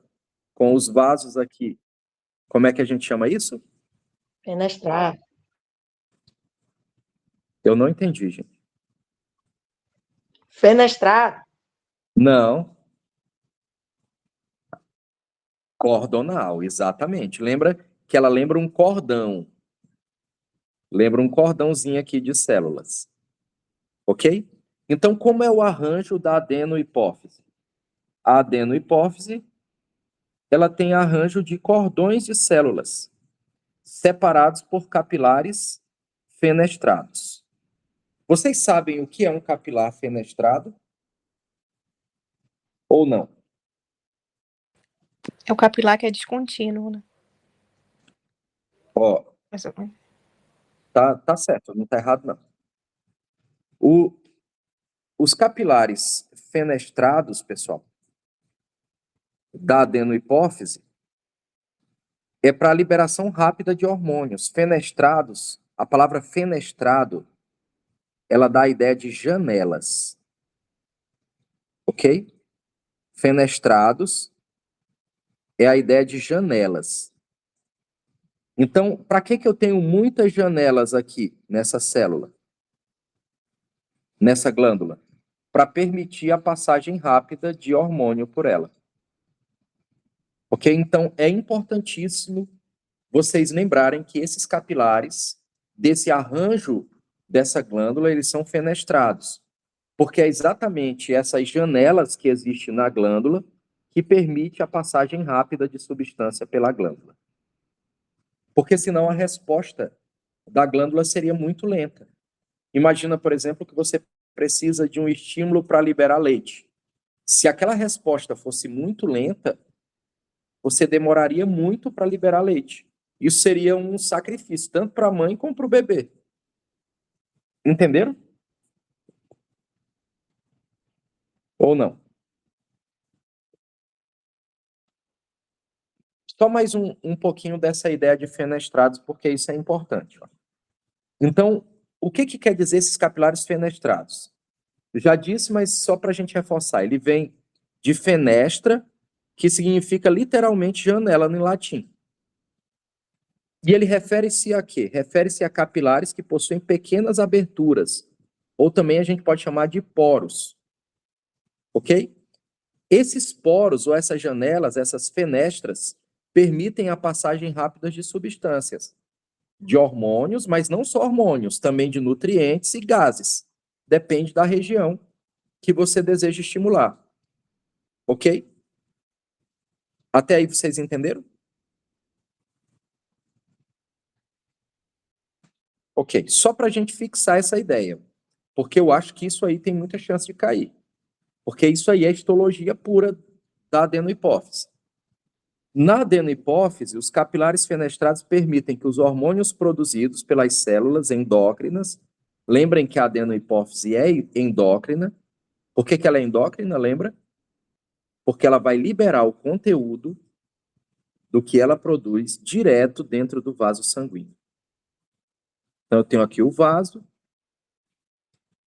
com os vasos aqui, como é que a gente chama isso? Fenestrar. Eu não entendi, gente. Fenestrar. Não. Cordonal, exatamente. Lembra que ela lembra um cordão. Lembra um cordãozinho aqui de células. Ok? Então, como é o arranjo da adenohipófise? A adenohipófise, ela tem arranjo de cordões de células, separados por capilares fenestrados. Vocês sabem o que é um capilar fenestrado? Ou não? É o capilar que é descontínuo, né? Ó, Mais ou menos. tá certo, não tá errado, não. Os capilares fenestrados, pessoal, da adenohipófise, é para a liberação rápida de hormônios. Fenestrados, a palavra fenestrado, ela dá a ideia de janelas. Ok? Fenestrados é a ideia de janelas. Então, para que eu tenho muitas janelas aqui nessa célula? Nessa glândula? Para permitir a passagem rápida de hormônio por ela. Ok? Então, é importantíssimo vocês lembrarem que esses capilares, desse arranjo dessa glândula, eles são fenestrados. Porque é exatamente essas janelas que existem na glândula que permite a passagem rápida de substância pela glândula. Porque senão a resposta da glândula seria muito lenta. Imagina, por exemplo, que você precisa de um estímulo para liberar leite. Se aquela resposta fosse muito lenta, você demoraria muito para liberar leite. Isso seria um sacrifício, tanto para a mãe como para o bebê. Entenderam? Ou não? Só mais um pouquinho dessa ideia de fenestrados, porque isso é importante. Ó. Então, o que quer dizer esses capilares fenestrados? Eu já disse, mas só para a gente reforçar. Ele vem de fenestra, que significa literalmente janela no latim. E ele refere-se a quê? Refere-se a capilares que possuem pequenas aberturas, ou também a gente pode chamar de poros. Ok? Esses poros, ou essas janelas, essas fenestras, permitem a passagem rápida de substâncias, de hormônios, mas não só hormônios, também de nutrientes e gases. Depende da região que você deseja estimular. Ok? Até aí vocês entenderam? Ok, só para a gente fixar essa ideia, porque eu acho que isso aí tem muita chance de cair. Porque isso aí é histologia pura da adenohipófise. Na adenohipófise, os capilares fenestrados permitem que os hormônios produzidos pelas células endócrinas, lembrem que a adenohipófise é endócrina. Por que ela é endócrina, lembra? Porque ela vai liberar o conteúdo do que ela produz direto dentro do vaso sanguíneo. Então, eu tenho aqui o vaso,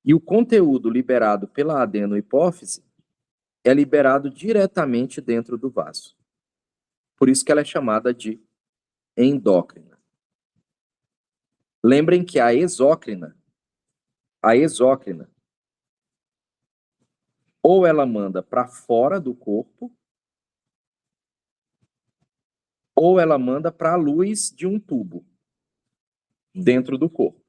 e o conteúdo liberado pela adenohipófise é liberado diretamente dentro do vaso. Por isso que ela é chamada de endócrina. Lembrem que a exócrina, ou ela manda para fora do corpo, ou ela manda para a luz de um tubo dentro do corpo.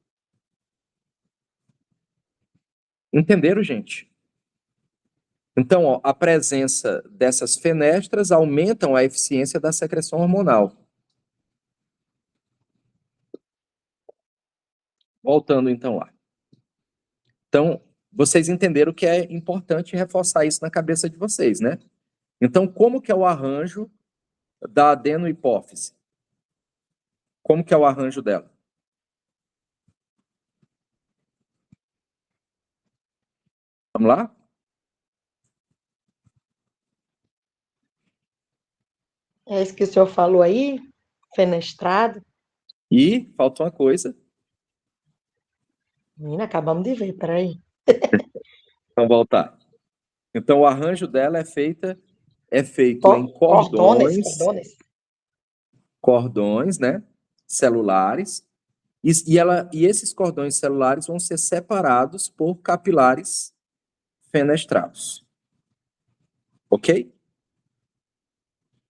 Entenderam, gente? Então, ó, a presença dessas fenestras aumentam a eficiência da secreção hormonal. Voltando então lá. Então, vocês entenderam que é importante reforçar isso na cabeça de vocês, né? Então, como que é o arranjo da adenohipófise? Como que é o arranjo dela? Vamos lá? É isso que o senhor falou aí, fenestrado. E falta uma coisa. Menina, acabamos de ver, peraí. Vamos voltar. Então, o arranjo dela é feito em Cordones. cordões, né? Celulares. E esses cordões celulares vão ser separados por capilares fenestrados. Ok?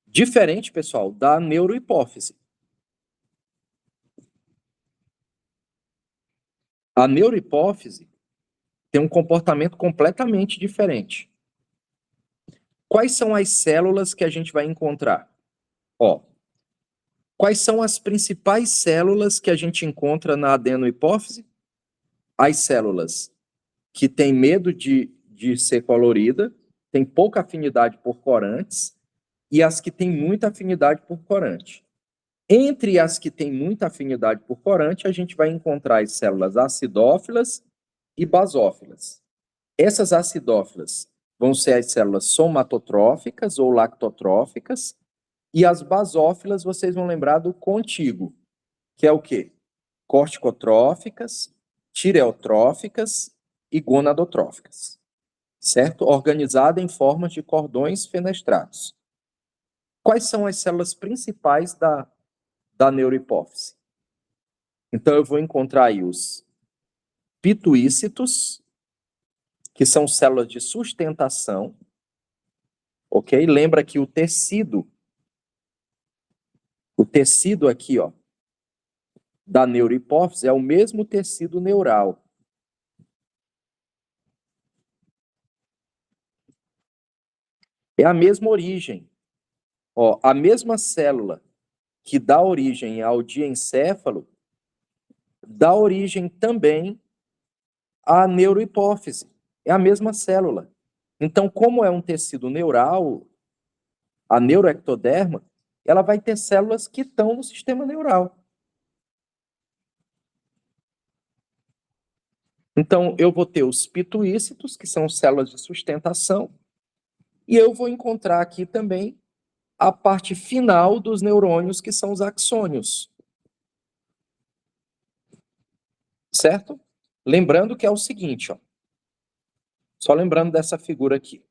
Diferente, pessoal, da neurohipófise. A neurohipófise tem um comportamento completamente diferente. Quais são as células que a gente vai encontrar? Ó, quais são as principais células que a gente encontra na adenohipófise? as células que têm medo de ser colorida, têm pouca afinidade por corantes, e as que têm muita afinidade por corante. Entre as que têm muita afinidade por corante, a gente vai encontrar as células acidófilas e basófilas. Essas acidófilas vão ser as células somatotróficas ou lactotróficas, e as basófilas vocês vão lembrar do contíguo, que é o quê? Corticotróficas, tireotróficas e gonadotróficas, certo? Organizada em formas de cordões fenestrados. Quais são as células principais da neurohipófise? Então, eu vou encontrar aí os pituícitos, que são células de sustentação, ok? Lembra que o tecido aqui, ó, da neurohipófise é o mesmo tecido neural. É a mesma origem. Ó, a mesma célula que dá origem ao diencéfalo dá origem também à neurohipófise. É a mesma célula. Então, como é um tecido neural, a neuroectoderma, ela vai ter células que estão no sistema neural. Então, eu vou ter os pituícitos, que são células de sustentação, e eu vou encontrar aqui também a parte final dos neurônios, que são os axônios. Certo? Lembrando que é o seguinte, ó. Só lembrando dessa figura aqui.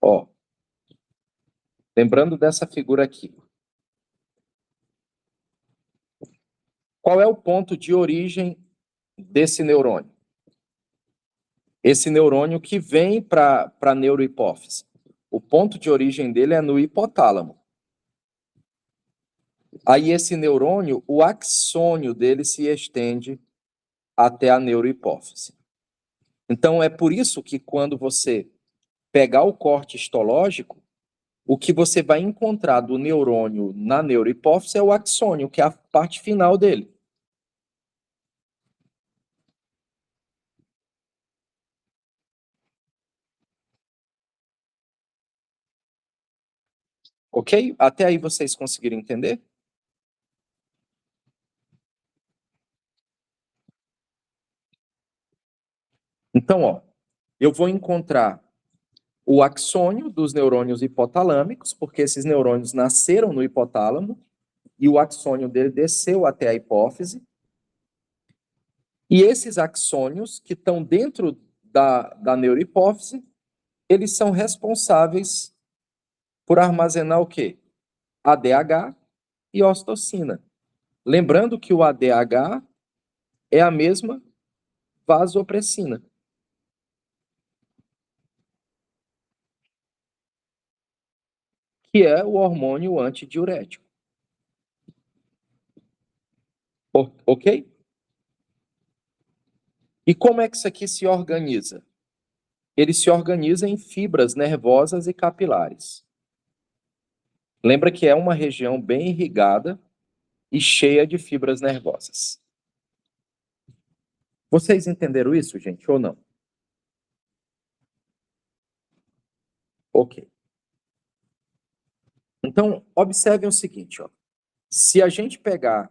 Ó. Lembrando dessa figura aqui. Qual é o ponto de origem desse neurônio? Esse neurônio que vem para a neurohipófise. O ponto de origem dele é no hipotálamo. Aí esse neurônio, o axônio dele se estende até a neurohipófise. Então é por isso que quando você pegar o corte histológico, o que você vai encontrar do neurônio na neurohipófise é o axônio, que é a parte final dele. Ok? Até aí vocês conseguiram entender? Então, ó, eu vou encontrar o axônio dos neurônios hipotalâmicos, porque esses neurônios nasceram no hipotálamo, e o axônio dele desceu até a hipófise. E esses axônios, que estão dentro da neurohipófise, eles são responsáveis por armazenar o quê? ADH e ocitocina. Lembrando que o ADH é a mesma vasopressina. Que é o hormônio antidiurético. Ok? E como é que isso aqui se organiza? Ele se organiza em fibras nervosas e capilares. Lembra que é uma região bem irrigada e cheia de fibras nervosas. Vocês entenderam isso, gente, ou não? Ok. Então, observem o seguinte, ó. Se a gente pegar...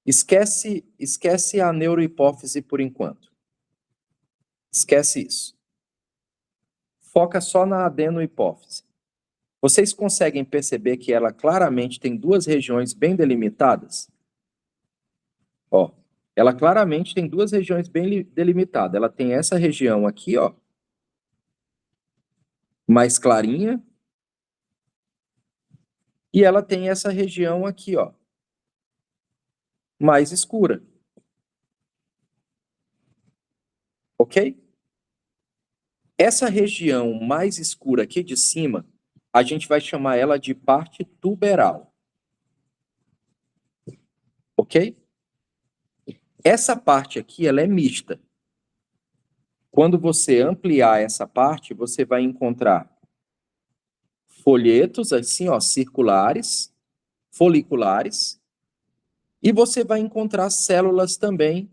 Esquece a neurohipófise por enquanto. Esquece isso. Foca só na adenohipófise. Vocês conseguem perceber que ela claramente tem duas regiões bem delimitadas? Ó, ela claramente tem duas regiões bem delimitadas. Ela tem essa região aqui, ó, mais clarinha, e ela tem essa região aqui, ó, mais escura. Ok? Essa região mais escura aqui de cima, a gente vai chamar ela de parte tuberal. Ok? Essa parte aqui, ela é mista. Quando você ampliar essa parte, você vai encontrar folhetos assim, ó, circulares, foliculares, e você vai encontrar células também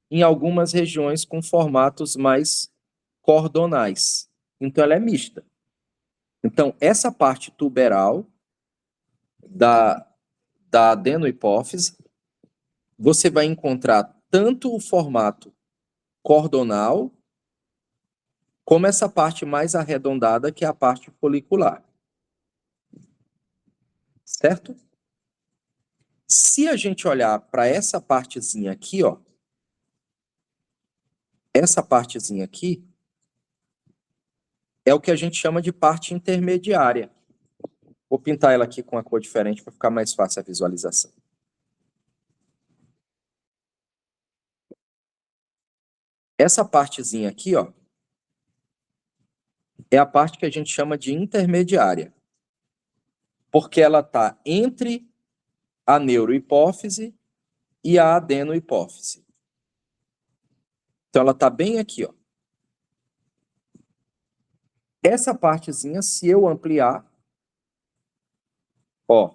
em algumas regiões com formatos mais cordonais. Então, ela é mista. Então, essa parte tuberal da adenohipófise, você vai encontrar tanto o formato cordonal, como essa parte mais arredondada, que é a parte folicular. Certo? Se a gente olhar para essa partezinha aqui, ó, essa partezinha aqui é o que a gente chama de parte intermediária. Vou pintar ela aqui com uma cor diferente para ficar mais fácil a visualização. Essa partezinha aqui, ó, é a parte que a gente chama de intermediária, porque ela está entre a neurohipófise e a adenohipófise. Então, ela está bem aqui, ó. Essa partezinha, se eu ampliar, ó,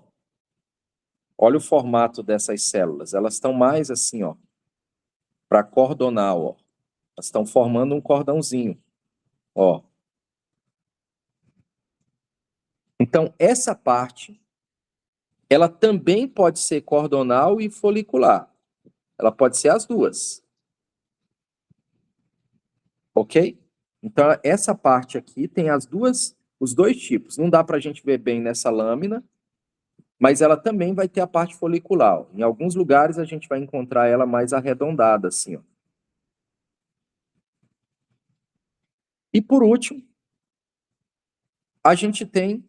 olha o formato dessas células. Elas estão mais assim, ó, para cordonal, ó. Elas estão formando um cordãozinho, ó. Então, essa parte, ela também pode ser cordonal e folicular. Ela pode ser as duas. Ok? Então, essa parte aqui tem os dois tipos. Não dá para a gente ver bem nessa lâmina, mas ela também vai ter a parte folicular. Em alguns lugares, a gente vai encontrar ela mais arredondada, assim, ó. E, por último, a gente tem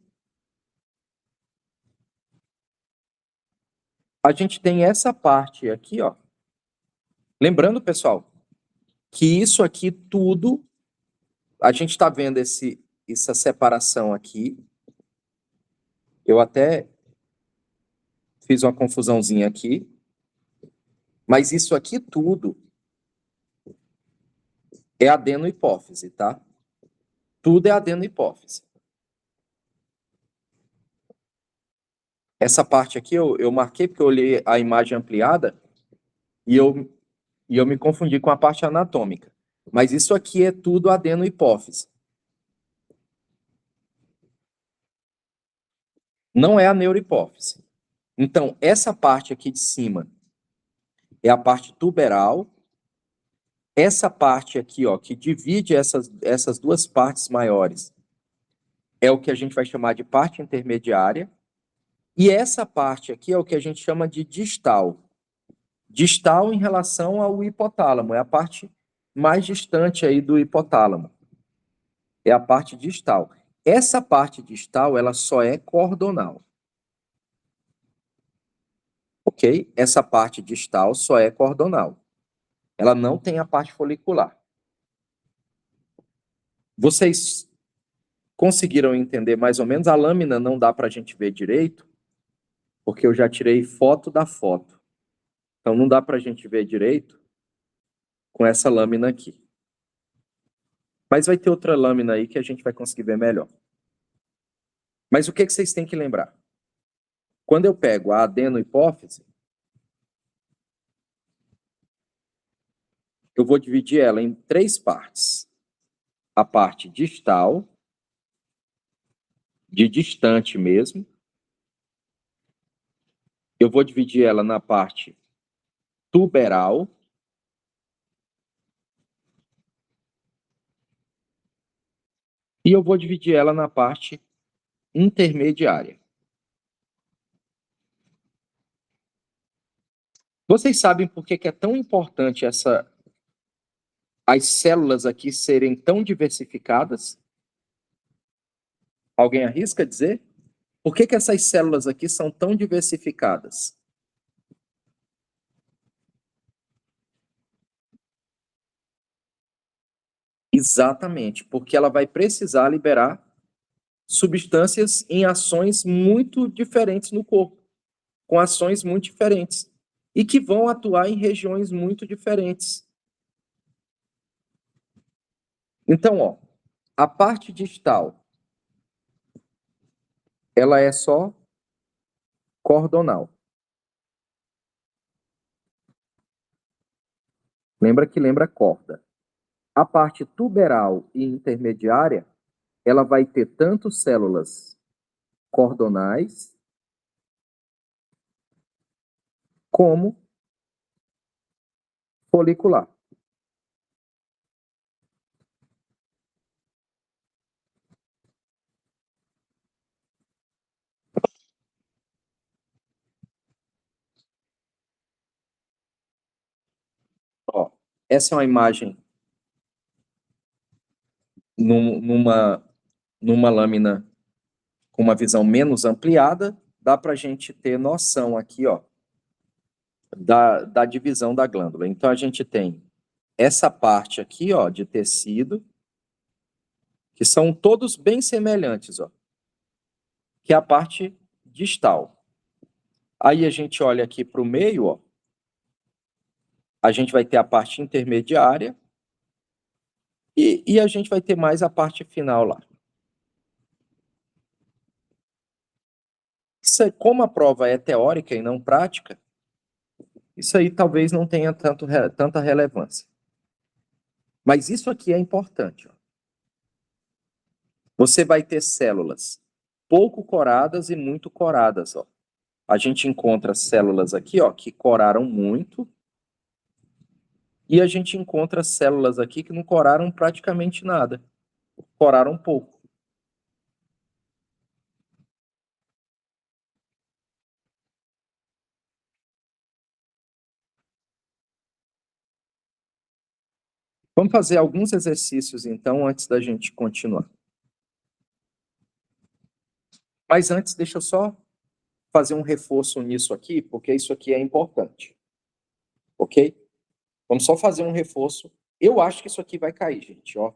essa parte aqui, ó. Lembrando, pessoal, que isso aqui tudo, a gente está vendo essa separação aqui. Eu até fiz uma confusãozinha aqui. Mas isso aqui tudo é adenohipófise, tá? Tudo é adenohipófise. Essa parte aqui eu marquei porque eu olhei a imagem ampliada e eu me confundi com a parte anatômica. Mas isso aqui é tudo adenohipófise. Não é a neurohipófise. Então, essa parte aqui de cima é a parte tuberal. Essa parte aqui, ó, que divide essas duas partes maiores, é o que a gente vai chamar de parte intermediária. E essa parte aqui é o que a gente chama de distal. Distal em relação ao hipotálamo, é a parte mais distante aí do hipotálamo. É a parte distal. Essa parte distal, ela só é cordonal. Ok? Essa parte distal só é cordonal. Ela não tem a parte folicular. Vocês conseguiram entender mais ou menos? A lâmina não dá para a gente ver direito, porque eu já tirei foto da foto. Então não dá para a gente ver direito com essa lâmina aqui. Mas vai ter outra lâmina aí que a gente vai conseguir ver melhor. Mas o que vocês têm que lembrar? Quando eu pego a adenohipófise, eu vou dividir ela em 3 partes. A parte distal, de distante mesmo. Eu vou dividir ela na parte tuberal. E eu vou dividir ela na parte intermediária. Vocês sabem por que é tão importante as células aqui serem tão diversificadas? Alguém arrisca dizer? Por que essas células aqui são tão diversificadas? Exatamente, porque ela vai precisar liberar substâncias em ações muito diferentes no corpo, com ações muito diferentes, e que vão atuar em regiões muito diferentes. Então, ó, a parte distal, ela é só cordonal. Lembra que lembra corda. A parte tuberal e intermediária, ela vai ter tanto células cordonais como folicular. Ó, essa é uma imagem numa lâmina com uma visão menos ampliada, dá para a gente ter noção aqui, ó, da divisão da glândula. Então, a gente tem essa parte aqui, ó, de tecido, que são todos bem semelhantes, ó, que é a parte distal. Aí a gente olha aqui para o meio, ó, a gente vai ter a parte intermediária e a gente vai ter mais a parte final lá. Como a prova é teórica e não prática, isso aí talvez não tenha tanta relevância. Mas isso aqui é importante. Ó. Você vai ter células pouco coradas e muito coradas. Ó. A gente encontra células aqui, ó, que coraram muito, e a gente encontra células aqui que não coraram praticamente nada, coraram pouco. Vamos fazer alguns exercícios, então, antes da gente continuar. Mas antes, deixa eu só fazer um reforço nisso aqui, porque isso aqui é importante. Ok? Vamos só fazer um reforço. Eu acho que isso aqui vai cair, gente, ó.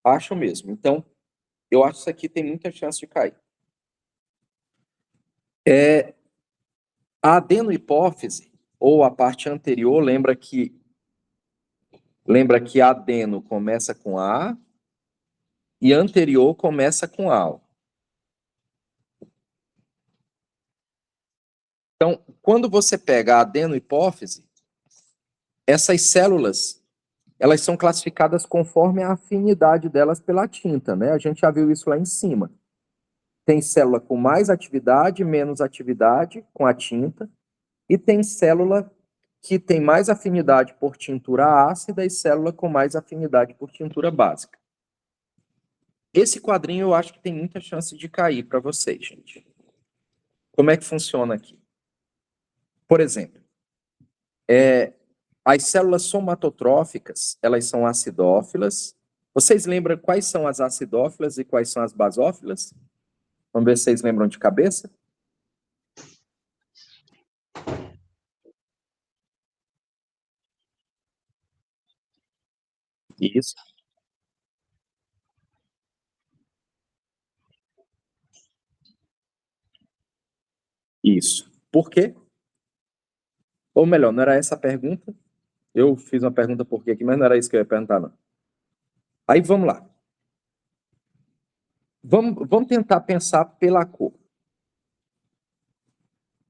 Acho mesmo. Então, eu acho que isso aqui tem muita chance de cair. A adenohipófise, ou a parte anterior, lembra que adeno começa com A e anterior começa com A. Então, quando você pega a adenohipófise, essas células, elas são classificadas conforme a afinidade delas pela tinta, né? A gente já viu isso lá em cima. Tem célula com mais atividade, menos atividade com a tinta, e tem célula que tem mais afinidade por tintura ácida e célula com mais afinidade por tintura básica. Esse quadrinho eu acho que tem muita chance de cair para vocês, gente. Como é que funciona aqui? Por exemplo, as células somatotróficas, elas são acidófilas. Vocês lembram quais são as acidófilas e quais são as basófilas? Vamos ver se vocês lembram de cabeça. Isso. Isso. Por quê? Ou melhor, não era essa a pergunta? Eu fiz uma pergunta por quê aqui, mas não era isso que eu ia perguntar, não. Aí vamos lá. Vamos tentar pensar pela cor.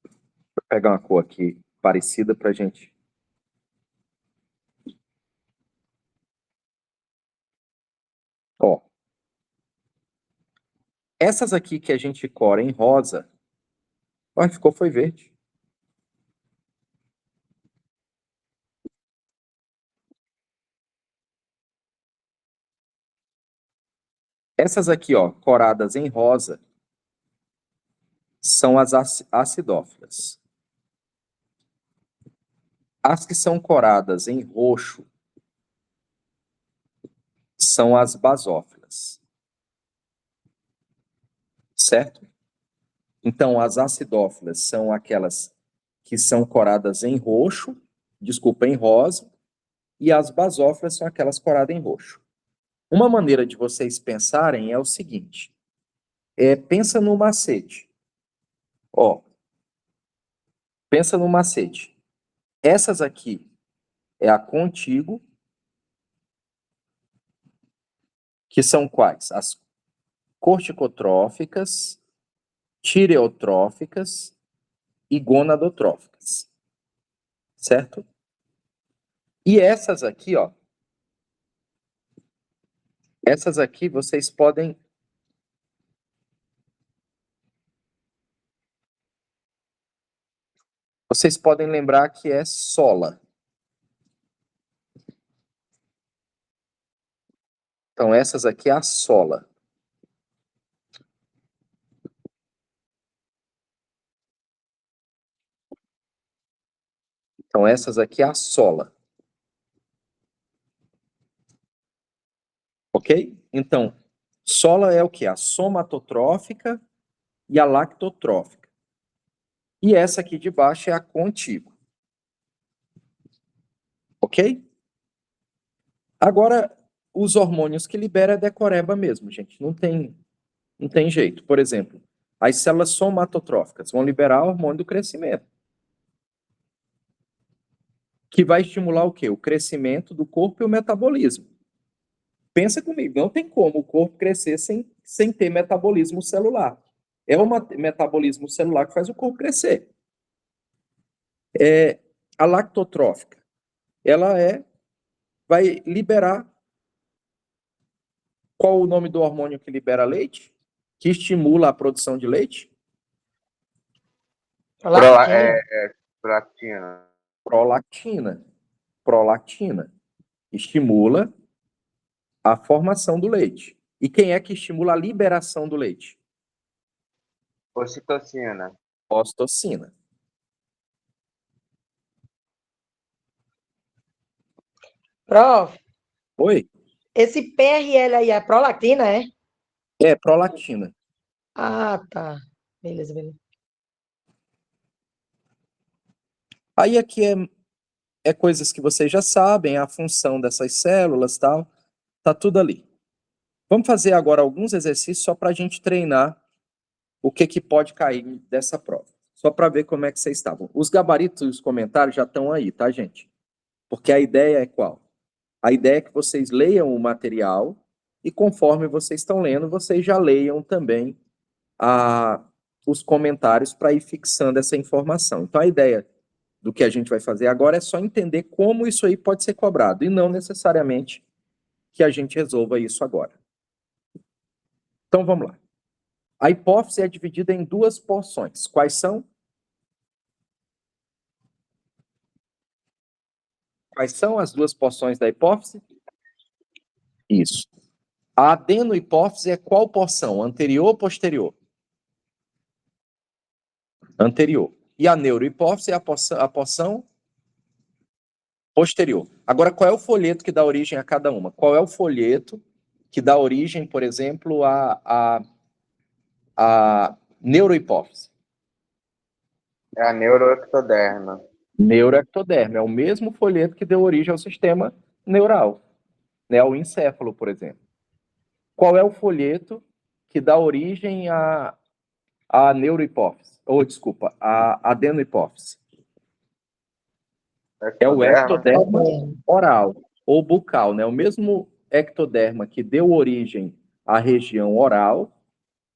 Vou pegar uma cor aqui parecida para a gente. Ó. Essas aqui que a gente cora em rosa, ó, foi verde. Essas aqui, ó, coradas em rosa, são as acidófilas. As que são coradas em roxo são as basófilas. Certo? Então, as acidófilas são aquelas que são coradas em roxo, desculpa, em rosa, e as basófilas são aquelas coradas em roxo. Uma maneira de vocês pensarem é o seguinte, pensa no macete. Ó, pensa no macete. Essas aqui é a contíguo, que são quais? As corticotróficas, tireotróficas e gonadotróficas. Certo? E essas aqui, ó. Essas aqui vocês podem lembrar que é sola. Então, essas aqui é a sola. Então, essas aqui é a sola. Ok? Então, sola é o quê? A somatotrófica e a lactotrófica. E essa aqui de baixo é a contígua. Ok? Agora, os hormônios que libera é decoreba mesmo, gente. Não tem jeito. Por exemplo, as células somatotróficas vão liberar o hormônio do crescimento, que vai estimular o quê? O crescimento do corpo e o metabolismo. Pensa comigo, não tem como o corpo crescer sem ter metabolismo celular. É o metabolismo celular que faz o corpo crescer. A lactotrófica, ela vai liberar. Qual o nome do hormônio que libera leite? Que estimula a produção de leite? Prolactina. Prolactina. Prolactina. Estimula a formação do leite. E quem é que estimula a liberação do leite? Ocitocina. Ocitocina. Prof, Oi? esse PRL aí é prolactina, é? É, prolactina. Ah, tá. Beleza. Aí aqui é coisas que vocês já sabem, a função dessas células, tal. Tá tudo ali. Vamos fazer agora alguns exercícios só para a gente treinar o que pode cair dessa prova. Só para ver como é que vocês estavam. Os gabaritos e os comentários já estão aí, tá, gente? Porque a ideia é qual? A ideia é que vocês leiam o material e conforme vocês estão lendo, vocês já leiam também os comentários para ir fixando essa informação. Então, a ideia do que a gente vai fazer agora é só entender como isso aí pode ser cobrado e não necessariamente que a gente resolva isso agora. Então, vamos lá. A hipófise é dividida em duas porções. Quais são? Quais são as duas porções da hipófise? Isso. A adenohipófise é qual porção? Anterior ou posterior? Anterior. E a neurohipófise é a porção posterior. Agora, qual é o folheto que dá origem a cada uma? Qual é o folheto que dá origem, por exemplo, a neurohipófise? É a neuroectoderma. Neuroectoderma. É o mesmo folheto que deu origem ao sistema neural, né? Ao encéfalo, por exemplo. Qual é o folheto que dá origem à neurohipófise? Ou, desculpa, à adenohipófise? É o ectoderma oral ou bucal, né? O mesmo ectoderma que deu origem à região oral,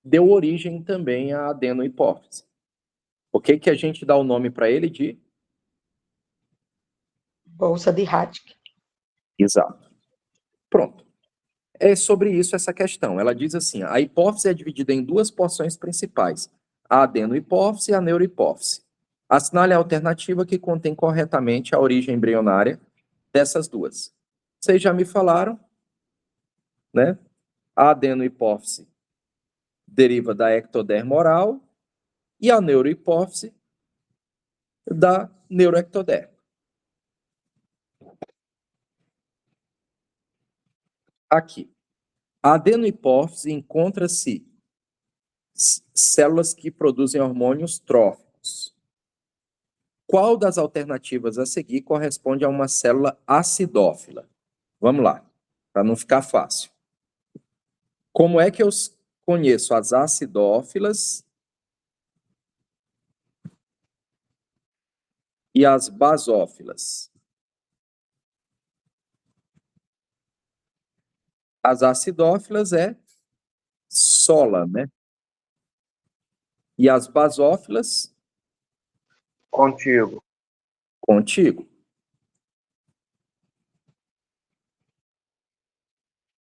deu origem também à adenohipófise. O que que a gente dá o nome para ele de? Bolsa de Hatch. Exato. Pronto. É sobre isso essa questão. Ela diz assim, a hipófise é dividida em duas porções principais, a adenohipófise e a neurohipófise. Assinale a alternativa que contém corretamente a origem embrionária dessas duas. Vocês já me falaram, né? A adenohipófise deriva da ectoderma oral e a neurohipófise da neuroectoderma. Aqui. A adenohipófise encontra-se células que produzem hormônios tróficos. Qual das alternativas a seguir corresponde a uma célula acidófila? Vamos lá, para não ficar fácil. Como é que eu conheço as acidófilas e as basófilas? As acidófilas é sola, né? E as basófilas, Contigo. contigo.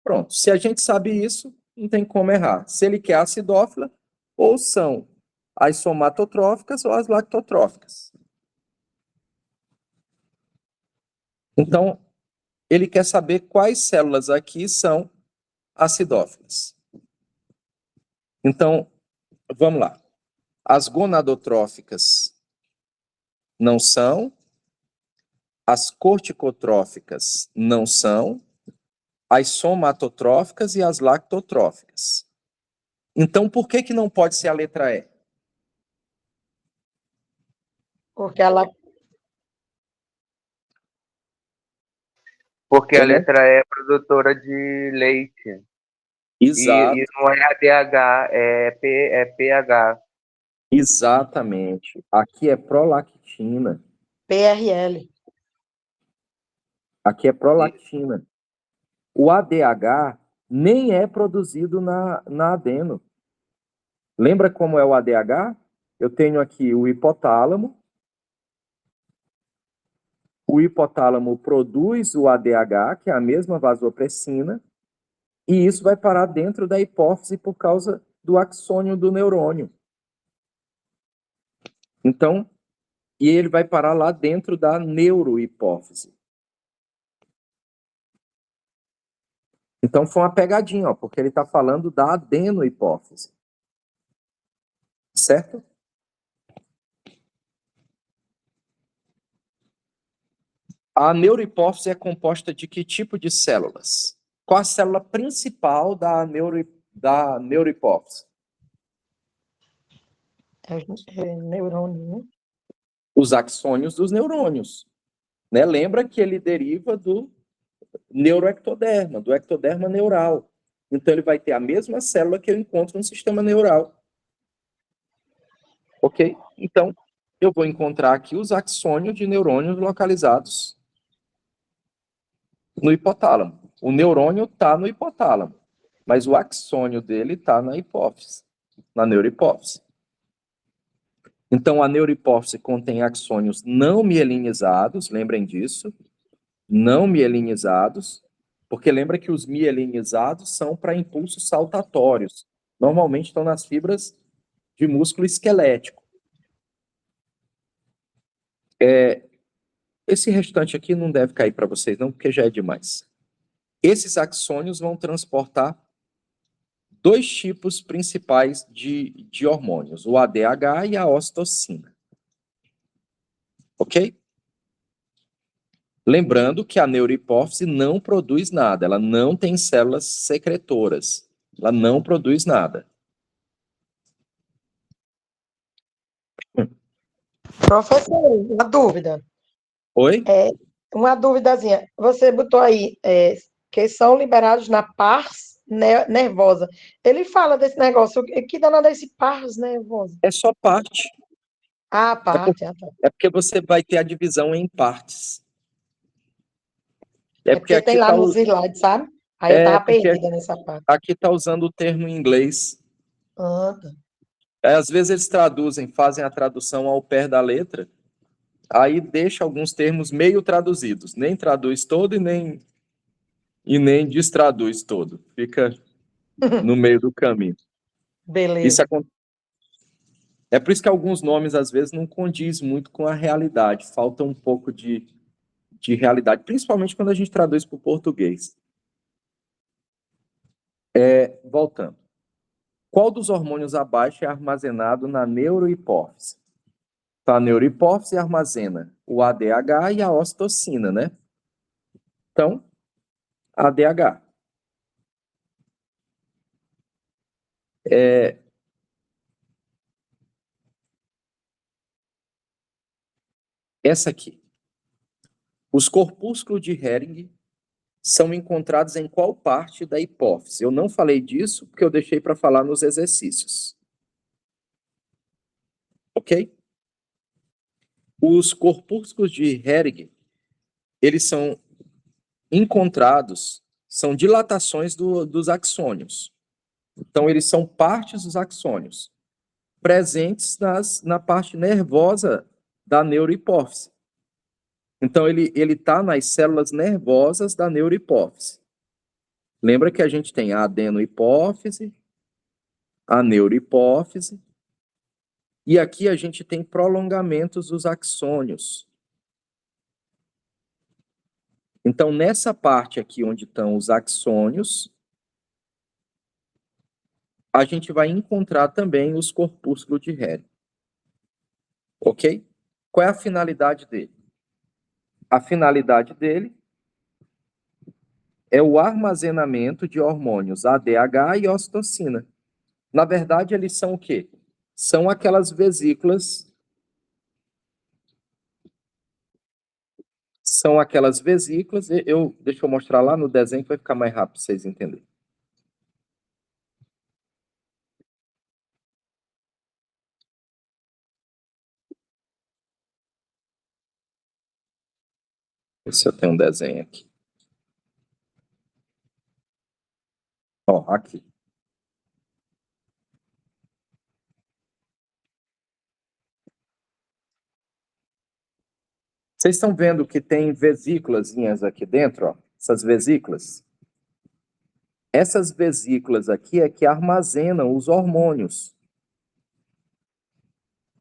Pronto. Se a gente sabe isso, não tem como errar. Se ele quer acidófila, ou são as somatotróficas ou as lactotróficas. Então, ele quer saber quais células aqui são acidófilas. Então, vamos lá. As gonadotróficas não são, as corticotróficas não são, as somatotróficas e as lactotróficas. Então, por que não pode ser a letra E? Porque ela Porque a Eu não- letra E é produtora de leite. Exato, E não é ADH, é pH. exatamente. Aqui é prolactina. PRL. Aqui é prolactina. O ADH nem é produzido na adeno. Lembra como é o ADH? Eu tenho aqui o hipotálamo. O hipotálamo produz o ADH, que é a mesma vasopressina, e isso vai parar dentro da hipófise por causa do axônio do neurônio. Então, e ele vai parar lá dentro da neurohipófise. Então, foi uma pegadinha, ó, porque ele está falando da adenohipófise. Certo? A neurohipófise é composta de que tipo de células? Qual a célula principal da neurohipófise? É neurônio, né? Os axônios dos neurônios. Né? Lembra que ele deriva do neuroectoderma, do ectoderma neural. Então, ele vai ter a mesma célula que eu encontro no sistema neural. Ok? Então, eu vou encontrar aqui os axônios de neurônios localizados no hipotálamo. O neurônio está no hipotálamo, mas o axônio dele está na hipófise, na neurohipófise. Então, a neurohipófise contém axônios não mielinizados, lembrem disso, não mielinizados, porque lembra que os mielinizados são para impulsos saltatórios. Normalmente estão nas fibras de músculo esquelético. Esse restante aqui não deve cair para vocês, não, porque já é demais. Esses axônios vão transportar dois tipos principais de hormônios, o ADH e a ocitocina. Ok? Lembrando que a neurohipófise não produz nada, ela não tem células secretoras, ela não produz nada. Professor, uma dúvida. Oi? Uma duvidazinha. Você botou aí que são liberados na pars nervosa. Ele fala desse negócio. Que danado é esse pars nervosa? É só parte. Ah, parte. Ah, tá. É porque você vai ter a divisão em partes. É É porque porque tem lá no slide, sabe? Aí eu tava porque perdida nessa parte. aqui está usando o termo em inglês. Ah, tá. Às vezes eles traduzem, fazem a tradução ao pé da letra, aí deixa alguns termos meio traduzidos. Nem traduz todo e nem destraduz todo. Fica no meio do caminho. Isso Beleza. é por isso que alguns nomes, às vezes, não condiz muito com a realidade. Falta um pouco de realidade, principalmente quando a gente traduz para o português. Voltando. Qual dos hormônios abaixo é armazenado na neurohipófise? Tá, a neurohipófise armazena o ADH e a ocitocina, né? Então, ADH. Essa aqui. Os corpúsculos de Hering são encontrados em qual parte da hipófise? Eu não falei disso porque eu deixei para falar nos exercícios. Ok? Os corpúsculos de Hering, eles são encontrados são dilatações dos axônios. Então, eles são partes dos axônios, presentes na parte nervosa da neurohipófise. Então, ele está nas células nervosas da neurohipófise. Lembra que a gente tem a adenohipófise, a neurohipófise, e aqui a gente tem prolongamentos dos axônios. Então, nessa parte aqui onde estão os axônios, a gente vai encontrar também os corpúsculos de Hering. Ok? Qual é a finalidade dele? A finalidade dele é o armazenamento de hormônios ADH e ocitocina. Na verdade, eles são o quê? São aquelas vesículas. São aquelas vesículas. Deixa eu mostrar lá no desenho que vai ficar mais rápido para vocês entenderem. Ver se eu tenho um desenho aqui. Ó, aqui. Vocês estão vendo que tem vesículazinhas aqui dentro, ó? Essas vesículas. Essas vesículas aqui é que armazenam os hormônios.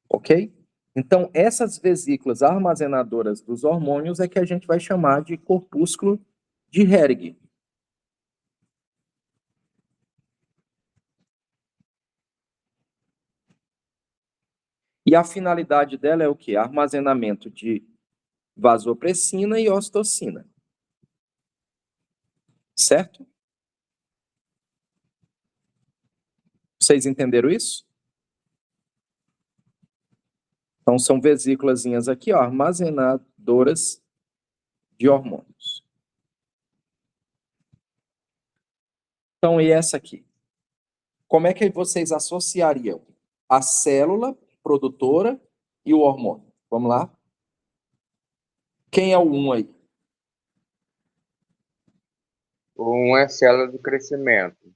Ok? Então, essas vesículas armazenadoras dos hormônios é que a gente vai chamar de corpúsculo de Hering. E a finalidade dela é o quê? Armazenamento de vasopressina e ocitocina. Certo? Vocês entenderam isso? Então, são vesículazinhas aqui, ó, armazenadoras de hormônios. Então, e essa aqui? Como é que vocês associariam a célula produtora e o hormônio? Vamos lá? Quem é o 1 aí? Um é célula de crescimento.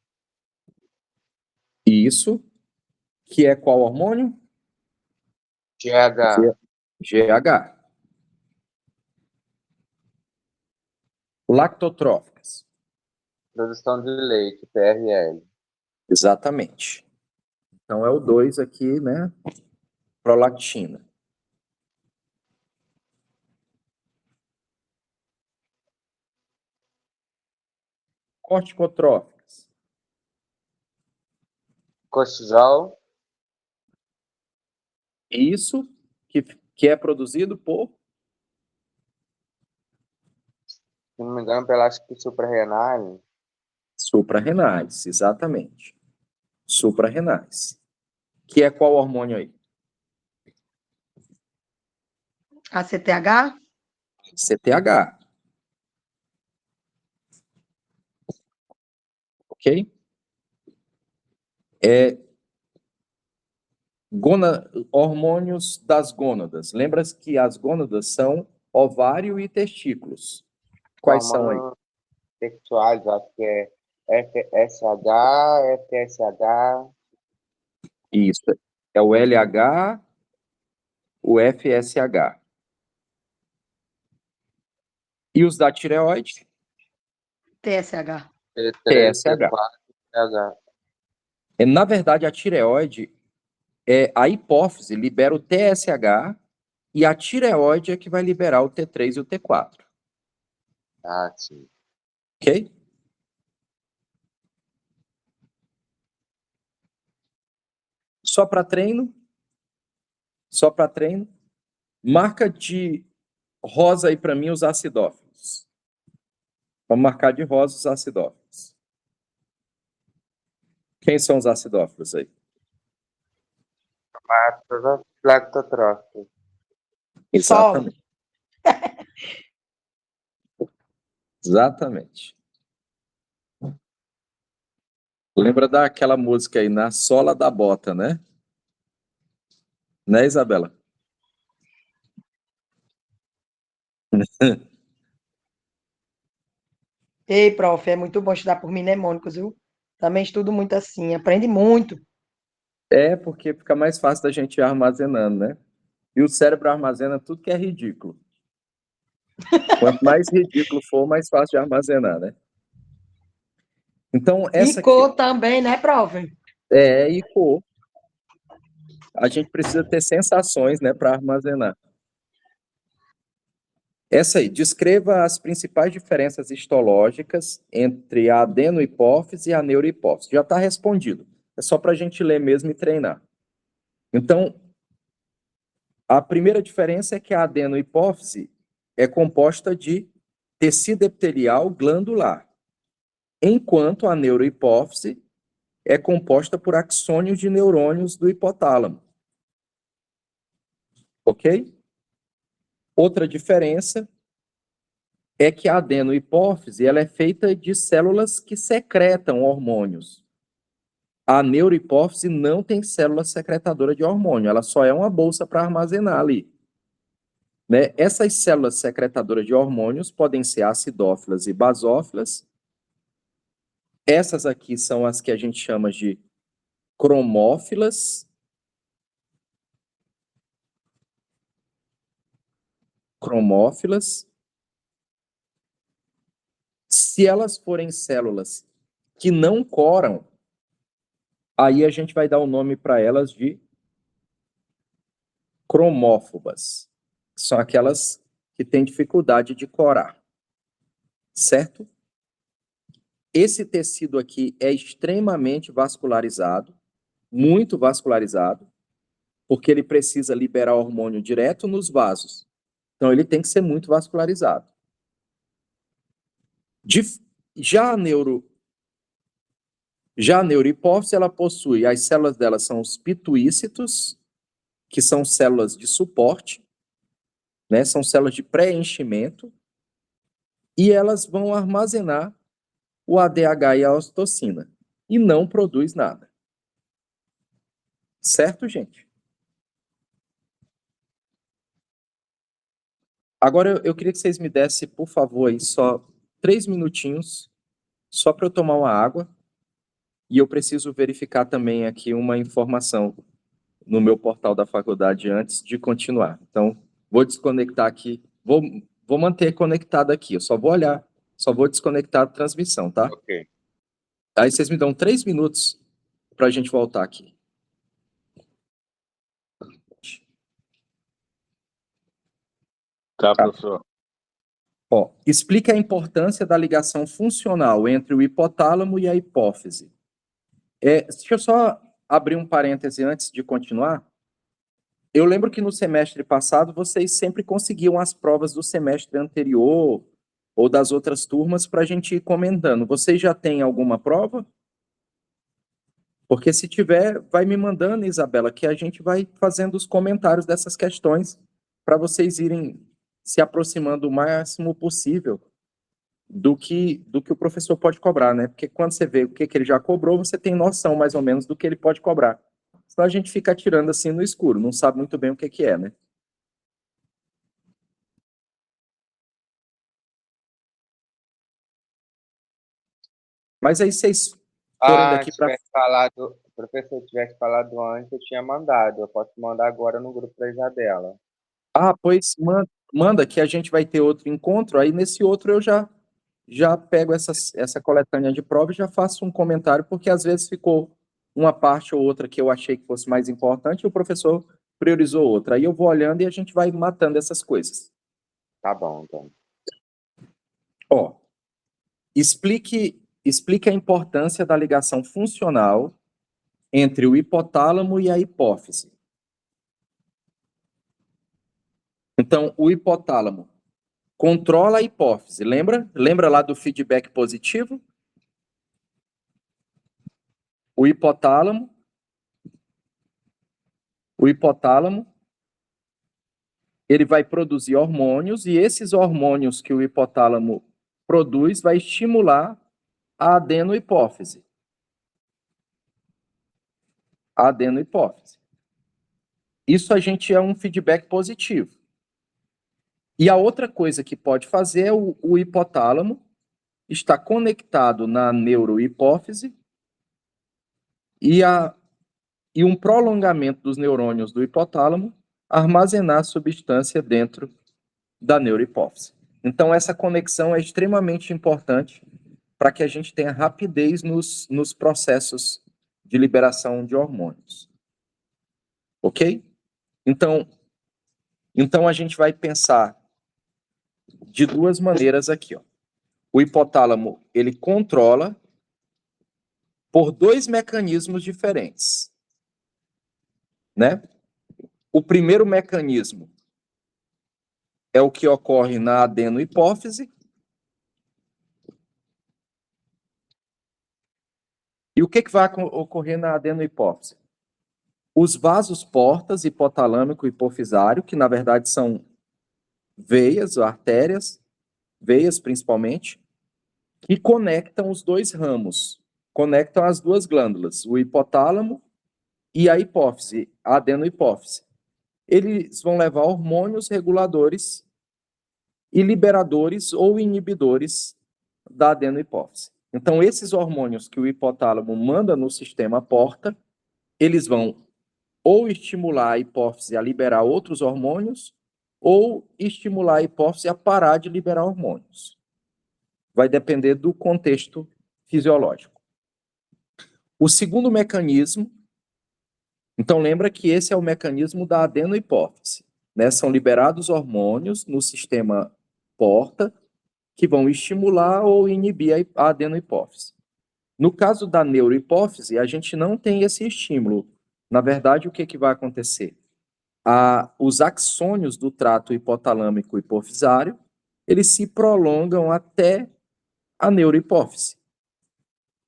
Isso. Que é qual hormônio? GH. GH. Lactotróficas. Produção de leite, PRL. Exatamente. Então é o 2 aqui, né? Prolactina. Corticotróficas. Cortisol. Isso que é produzido por Se não me engano, pela acho que suprarrenal. suprarrenais, exatamente. Suprarrenais. Que é qual hormônio aí? ACTH? CTH. Ok? Hormônios das gônadas. Lembra que as gônadas são ovário e testículos. Quais são aí? Hormônios sexuais, acho que é FSH, FSH. Isso. É o LH, o FSH. E os da tireoide? TSH. T3, TSH. T4, TH. Na verdade, a tireoide, a hipófise libera o TSH e a tireoide é que vai liberar o T3 e o T4. Ah, sim. Ok? Só para treino. Só para treino. Marca de rosa aí para mim os acidófilos. Vamos marcar de rosa os acidófilos. Quem são os acidófilos aí? Lactotrófico. Exatamente. Exatamente. Lembra daquela música aí, Na Sola da Bota, né? Né, Isabela? Ei, prof, é muito bom estudar por mnemônicos, viu? Também estudo muito assim, aprende muito. É porque fica mais fácil da gente ir armazenando, né? E o cérebro armazena tudo que é ridículo. Quanto mais ridículo for, mais fácil de armazenar, né? Então, E essa aqui cor também, né, prof? é e cor. A gente precisa ter sensações, né, para armazenar. Essa aí, descreva as principais diferenças histológicas entre a adenohipófise e a neurohipófise. Já está respondido. É só para a gente ler mesmo e treinar. Então, a primeira diferença é que a adenohipófise é composta de tecido epitelial glandular, enquanto a neurohipófise é composta por axônios de neurônios do hipotálamo. Ok? Outra diferença é que a adenohipófise ela é feita de células que secretam hormônios. A neurohipófise não tem célula secretadora de hormônio, ela só é uma bolsa para armazenar ali. Né? Essas células secretadoras de hormônios podem ser acidófilas e basófilas. Essas aqui são as que a gente chama de cromófilas. Cromófilas. Se elas forem células que não coram, aí a gente vai dar o nome para elas de cromófobas. São aquelas que têm dificuldade de corar. Certo? Esse tecido aqui é extremamente vascularizado, muito vascularizado, porque ele precisa liberar hormônio direto nos vasos. Então, ele tem que ser muito vascularizado. Já a neurohipófise, ela possui, as células dela são os pituícitos, que são células de suporte, né? São células de preenchimento, e elas vão armazenar o ADH e a ocitocina, e não produz nada. Certo, gente? Agora, eu queria que vocês me dessem, por favor, aí, só 3 minutinhos, só para eu tomar uma água, e eu preciso verificar também aqui uma informação no meu portal da faculdade antes de continuar. Então, vou desconectar aqui, vou manter conectado aqui, eu só vou olhar, só vou desconectar a transmissão, tá? Ok. Aí vocês me dão 3 minutos para a gente voltar aqui. Tá, professor. Ó, explica a importância da ligação funcional entre o hipotálamo e a hipófise. Deixa eu só abrir um parêntese antes de continuar. Eu lembro que no semestre passado vocês sempre conseguiam as provas do semestre anterior ou das outras turmas para a gente ir comentando. Vocês já têm alguma prova? Porque se tiver, vai me mandando, Isabela, que a gente vai fazendo os comentários dessas questões para vocês irem se aproximando o máximo possível do que o professor pode cobrar, né? Porque quando você vê o que ele já cobrou, você tem noção mais ou menos do que ele pode cobrar. Senão a gente fica atirando assim no escuro, não sabe muito bem o que é, né? Mas aí vocês forem daqui para... O professor tivesse falado antes, eu tinha mandado. Eu posso mandar agora no grupo da Isabela. Ah, pois manda que a gente vai ter outro encontro, aí nesse outro eu já pego essa coletânea de prova e já faço um comentário, porque às vezes ficou uma parte ou outra que eu achei que fosse mais importante e o professor priorizou outra. Aí eu vou olhando e a gente vai matando essas coisas. Tá bom, então. Ó, explique a importância da ligação funcional entre o hipotálamo e a hipófise. Então, o hipotálamo controla a hipófise, lembra? Lembra lá do feedback positivo? O hipotálamo, ele vai produzir hormônios e esses hormônios que o hipotálamo produz vai estimular a adenohipófise. A adenohipófise. Isso a gente é um feedback positivo. E a outra coisa que pode fazer é o hipotálamo está conectado na neurohipófise e um prolongamento dos neurônios do hipotálamo armazenar a substância dentro da neurohipófise. Então, essa conexão é extremamente importante para que a gente tenha rapidez nos processos de liberação de hormônios. Ok? Então a gente vai pensar de duas maneiras aqui. Ó. O hipotálamo, ele controla por dois mecanismos diferentes. Né? O primeiro mecanismo é o que ocorre na adenohipófise. E o que vai ocorrer na adenohipófise? Os vasos portas hipotalâmico e hipofisário, que na verdade são veias, artérias, veias principalmente, que conectam os dois ramos, conectam as duas glândulas, o hipotálamo e a hipófise, a adenohipófise. Eles vão levar hormônios reguladores e liberadores ou inibidores da adenohipófise. Então, esses hormônios que o hipotálamo manda no sistema porta, eles vão ou estimular a hipófise a liberar outros hormônios, ou estimular a hipófise a parar de liberar hormônios. Vai depender do contexto fisiológico. O segundo mecanismo, então lembra que esse é o mecanismo da adenohipófise, né? São liberados hormônios no sistema porta que vão estimular ou inibir a adenohipófise. No caso da neurohipófise, a gente não tem esse estímulo. Na verdade, o que vai acontecer? Os axônios do trato hipotalâmico hipofisário, eles se prolongam até a neurohipófise.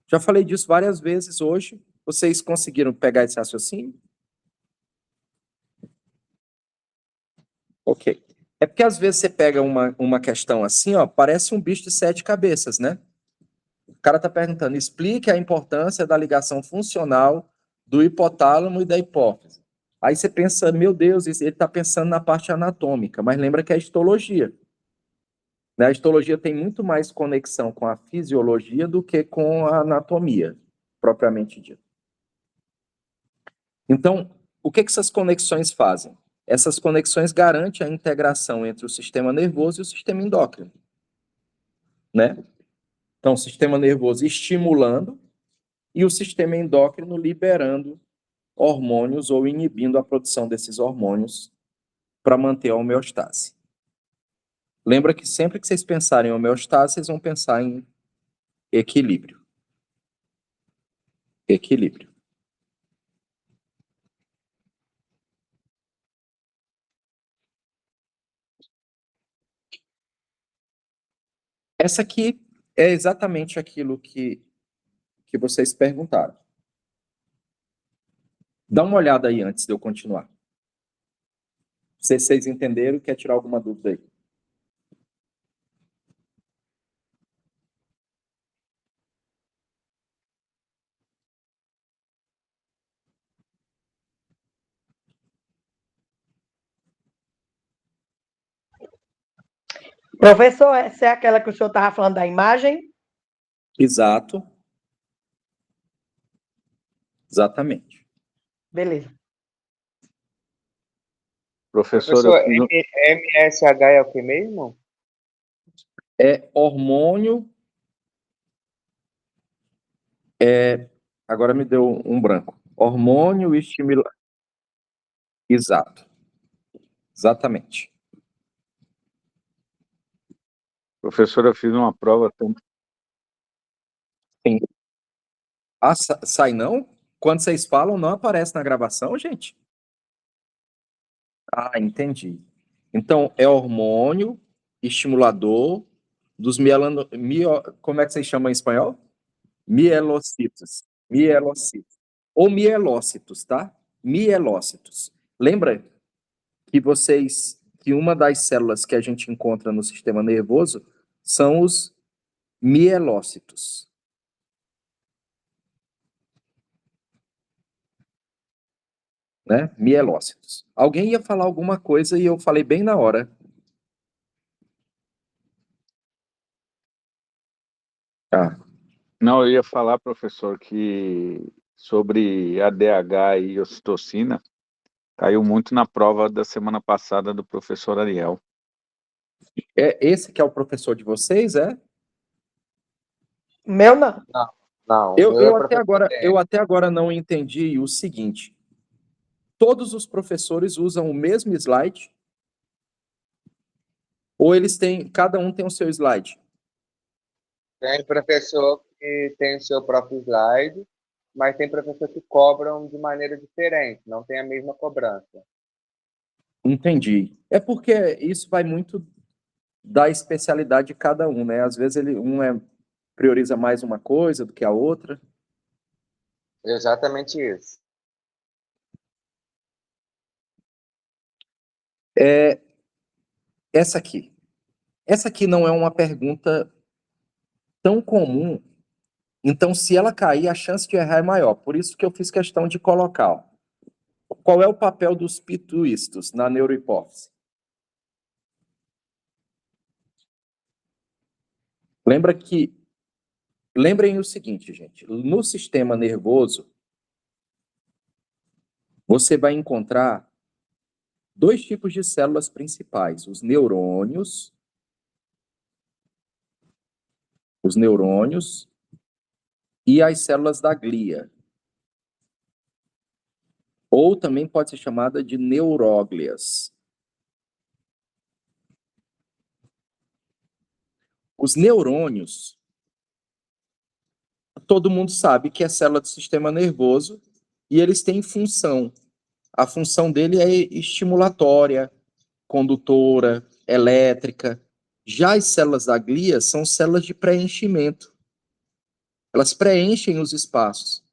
Já falei disso várias vezes hoje. Vocês conseguiram pegar esse raciocínio? Ok. É porque às vezes você pega uma questão assim, ó, parece um bicho de 7 cabeças, né? O cara está perguntando, explique a importância da ligação funcional do hipotálamo e da hipófise. Aí você pensa, meu Deus, ele está pensando na parte anatômica, mas lembra que é histologia. Né? A histologia tem muito mais conexão com a fisiologia do que com a anatomia, propriamente dita. Então, o que essas conexões fazem? Essas conexões garantem a integração entre o sistema nervoso e o sistema endócrino. Né? Então, o sistema nervoso estimulando e o sistema endócrino liberando hormônios ou inibindo a produção desses hormônios para manter a homeostase. Lembra que sempre que vocês pensarem em homeostase, vocês vão pensar em equilíbrio. Equilíbrio. Essa aqui é exatamente aquilo que vocês perguntaram. Dá uma olhada aí antes de eu continuar. Se vocês entenderam, quer tirar alguma dúvida aí? Professor, essa é aquela que o senhor estava falando da imagem? Exato. Exatamente. Beleza. Professor, MSH é o que mesmo? É hormônio. Agora me deu um branco. Hormônio estimulante. Exato. Exatamente. Professor, eu fiz uma prova. Sim. Ah, sai não? Quando vocês falam, não aparece na gravação, gente? Ah, entendi. Então, é hormônio estimulador dos como é que vocês chamam em espanhol? Mielocitos. Mielocitos. Ou mielócitos, tá? Mielócitos. Lembra que uma das células que a gente encontra no sistema nervoso são os mielócitos. Né? Mielócitos. Alguém ia falar alguma coisa e eu falei bem na hora. Não, eu ia falar, professor, que sobre ADH e ocitocina, caiu muito na prova da semana passada do professor Ariel. É esse que é o professor de vocês, é? Meu não. Não, o meu é professor Eu até agora não entendi o seguinte. Todos os professores usam o mesmo slide? Ou cada um tem o seu slide? Tem professor que tem o seu próprio slide, mas tem professor que cobram de maneira diferente, não tem a mesma cobrança. Entendi. É porque isso vai muito da especialidade de cada um, né? Às vezes prioriza mais uma coisa do que a outra. Exatamente isso. Essa aqui. Essa aqui não é uma pergunta tão comum. Então, se ela cair, a chance de errar é maior. Por isso que eu fiz questão de colocar. Ó. Qual é o papel dos pituístos na neurohipófise? Lembrem o seguinte, gente. No sistema nervoso, você vai encontrar dois tipos de células principais. Os neurônios e as células da glia. Ou também pode ser chamada de neuróglias. Os neurônios, todo mundo sabe que é célula do sistema nervoso e eles têm função. A função dele é estimulatória, condutora, elétrica. Já as células da glia são células de preenchimento. Elas preenchem os espaços.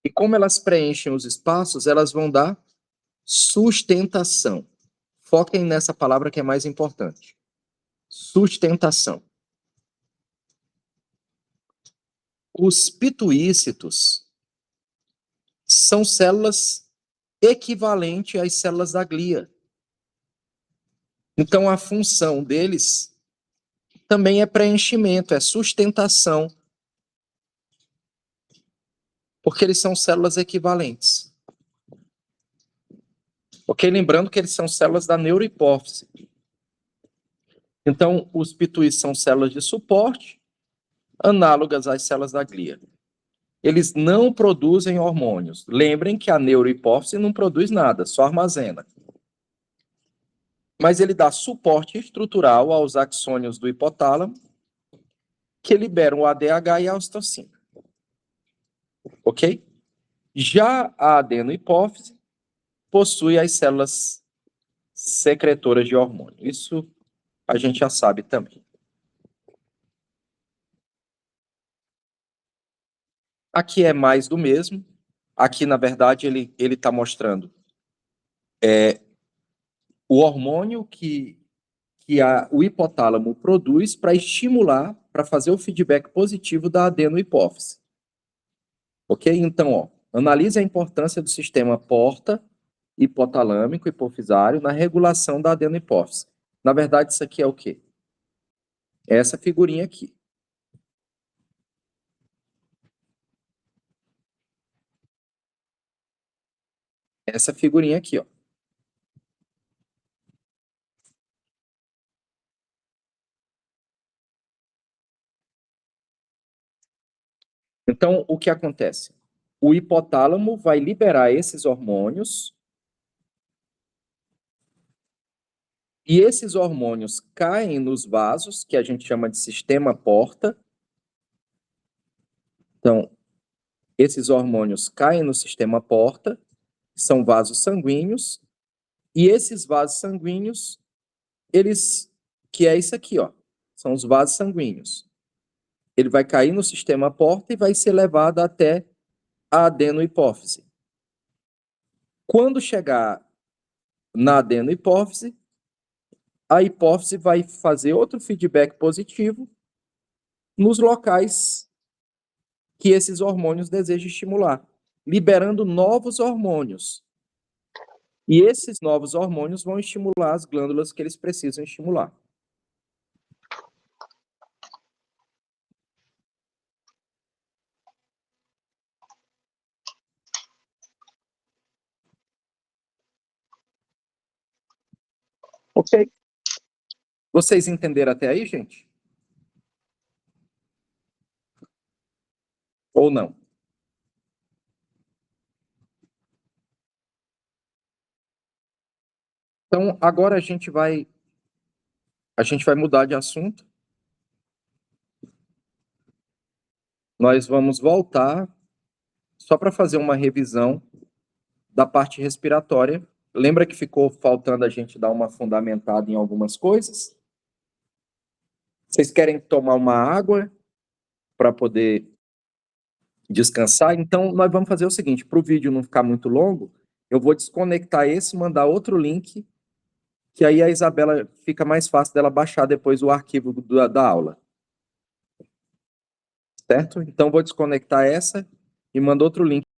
E como elas preenchem os espaços, elas vão dar sustentação. Foquem nessa palavra que é mais importante. Sustentação. Os pituícitos são células equivalentes às células da glia. Então, a função deles também é preenchimento, é sustentação, porque eles são células equivalentes. Ok? Lembrando que eles são células da neurohipófise. Então, os pituícitos são células de suporte, análogas às células da glia. Eles não produzem hormônios. Lembrem que a neurohipófise não produz nada, só armazena. Mas ele dá suporte estrutural aos axônios do hipotálamo, que liberam o ADH e a ocitocina. Ok? Já a adenohipófise possui as células secretoras de hormônio. Isso a gente já sabe também. Aqui é mais do mesmo. Aqui, na verdade, ele está mostrando o hormônio que o hipotálamo produz para estimular, para fazer o feedback positivo da adenohipófise. Ok? Então, ó, analise a importância do sistema porta, hipotalâmico, hipofisário, na regulação da adenohipófise. Na verdade, isso aqui é o quê? É essa figurinha aqui. Essa figurinha aqui, ó. Então, o que acontece? O hipotálamo vai liberar esses hormônios e esses hormônios caem nos vasos, que a gente chama de sistema porta. Então, esses hormônios caem no sistema porta, são vasos sanguíneos, e esses vasos sanguíneos, que é isso aqui, ó, são os vasos sanguíneos. Ele vai cair no sistema porta e vai ser levado até a adenohipófise. Quando chegar na adenohipófise, a hipófise vai fazer outro feedback positivo nos locais que esses hormônios desejam estimular, liberando novos hormônios. E esses novos hormônios vão estimular as glândulas que eles precisam estimular. Ok? Vocês entenderam até aí, gente? Ou não? Então, agora a gente vai mudar de assunto. Nós vamos voltar só para fazer uma revisão da parte respiratória. Lembra que ficou faltando a gente dar uma fundamentada em algumas coisas? Vocês querem tomar uma água para poder descansar? Então, nós vamos fazer o seguinte, para o vídeo não ficar muito longo, eu vou desconectar esse e mandar outro link, que aí a Isabela fica mais fácil dela baixar depois o arquivo da aula. Certo? Então, vou desconectar essa e mando outro link.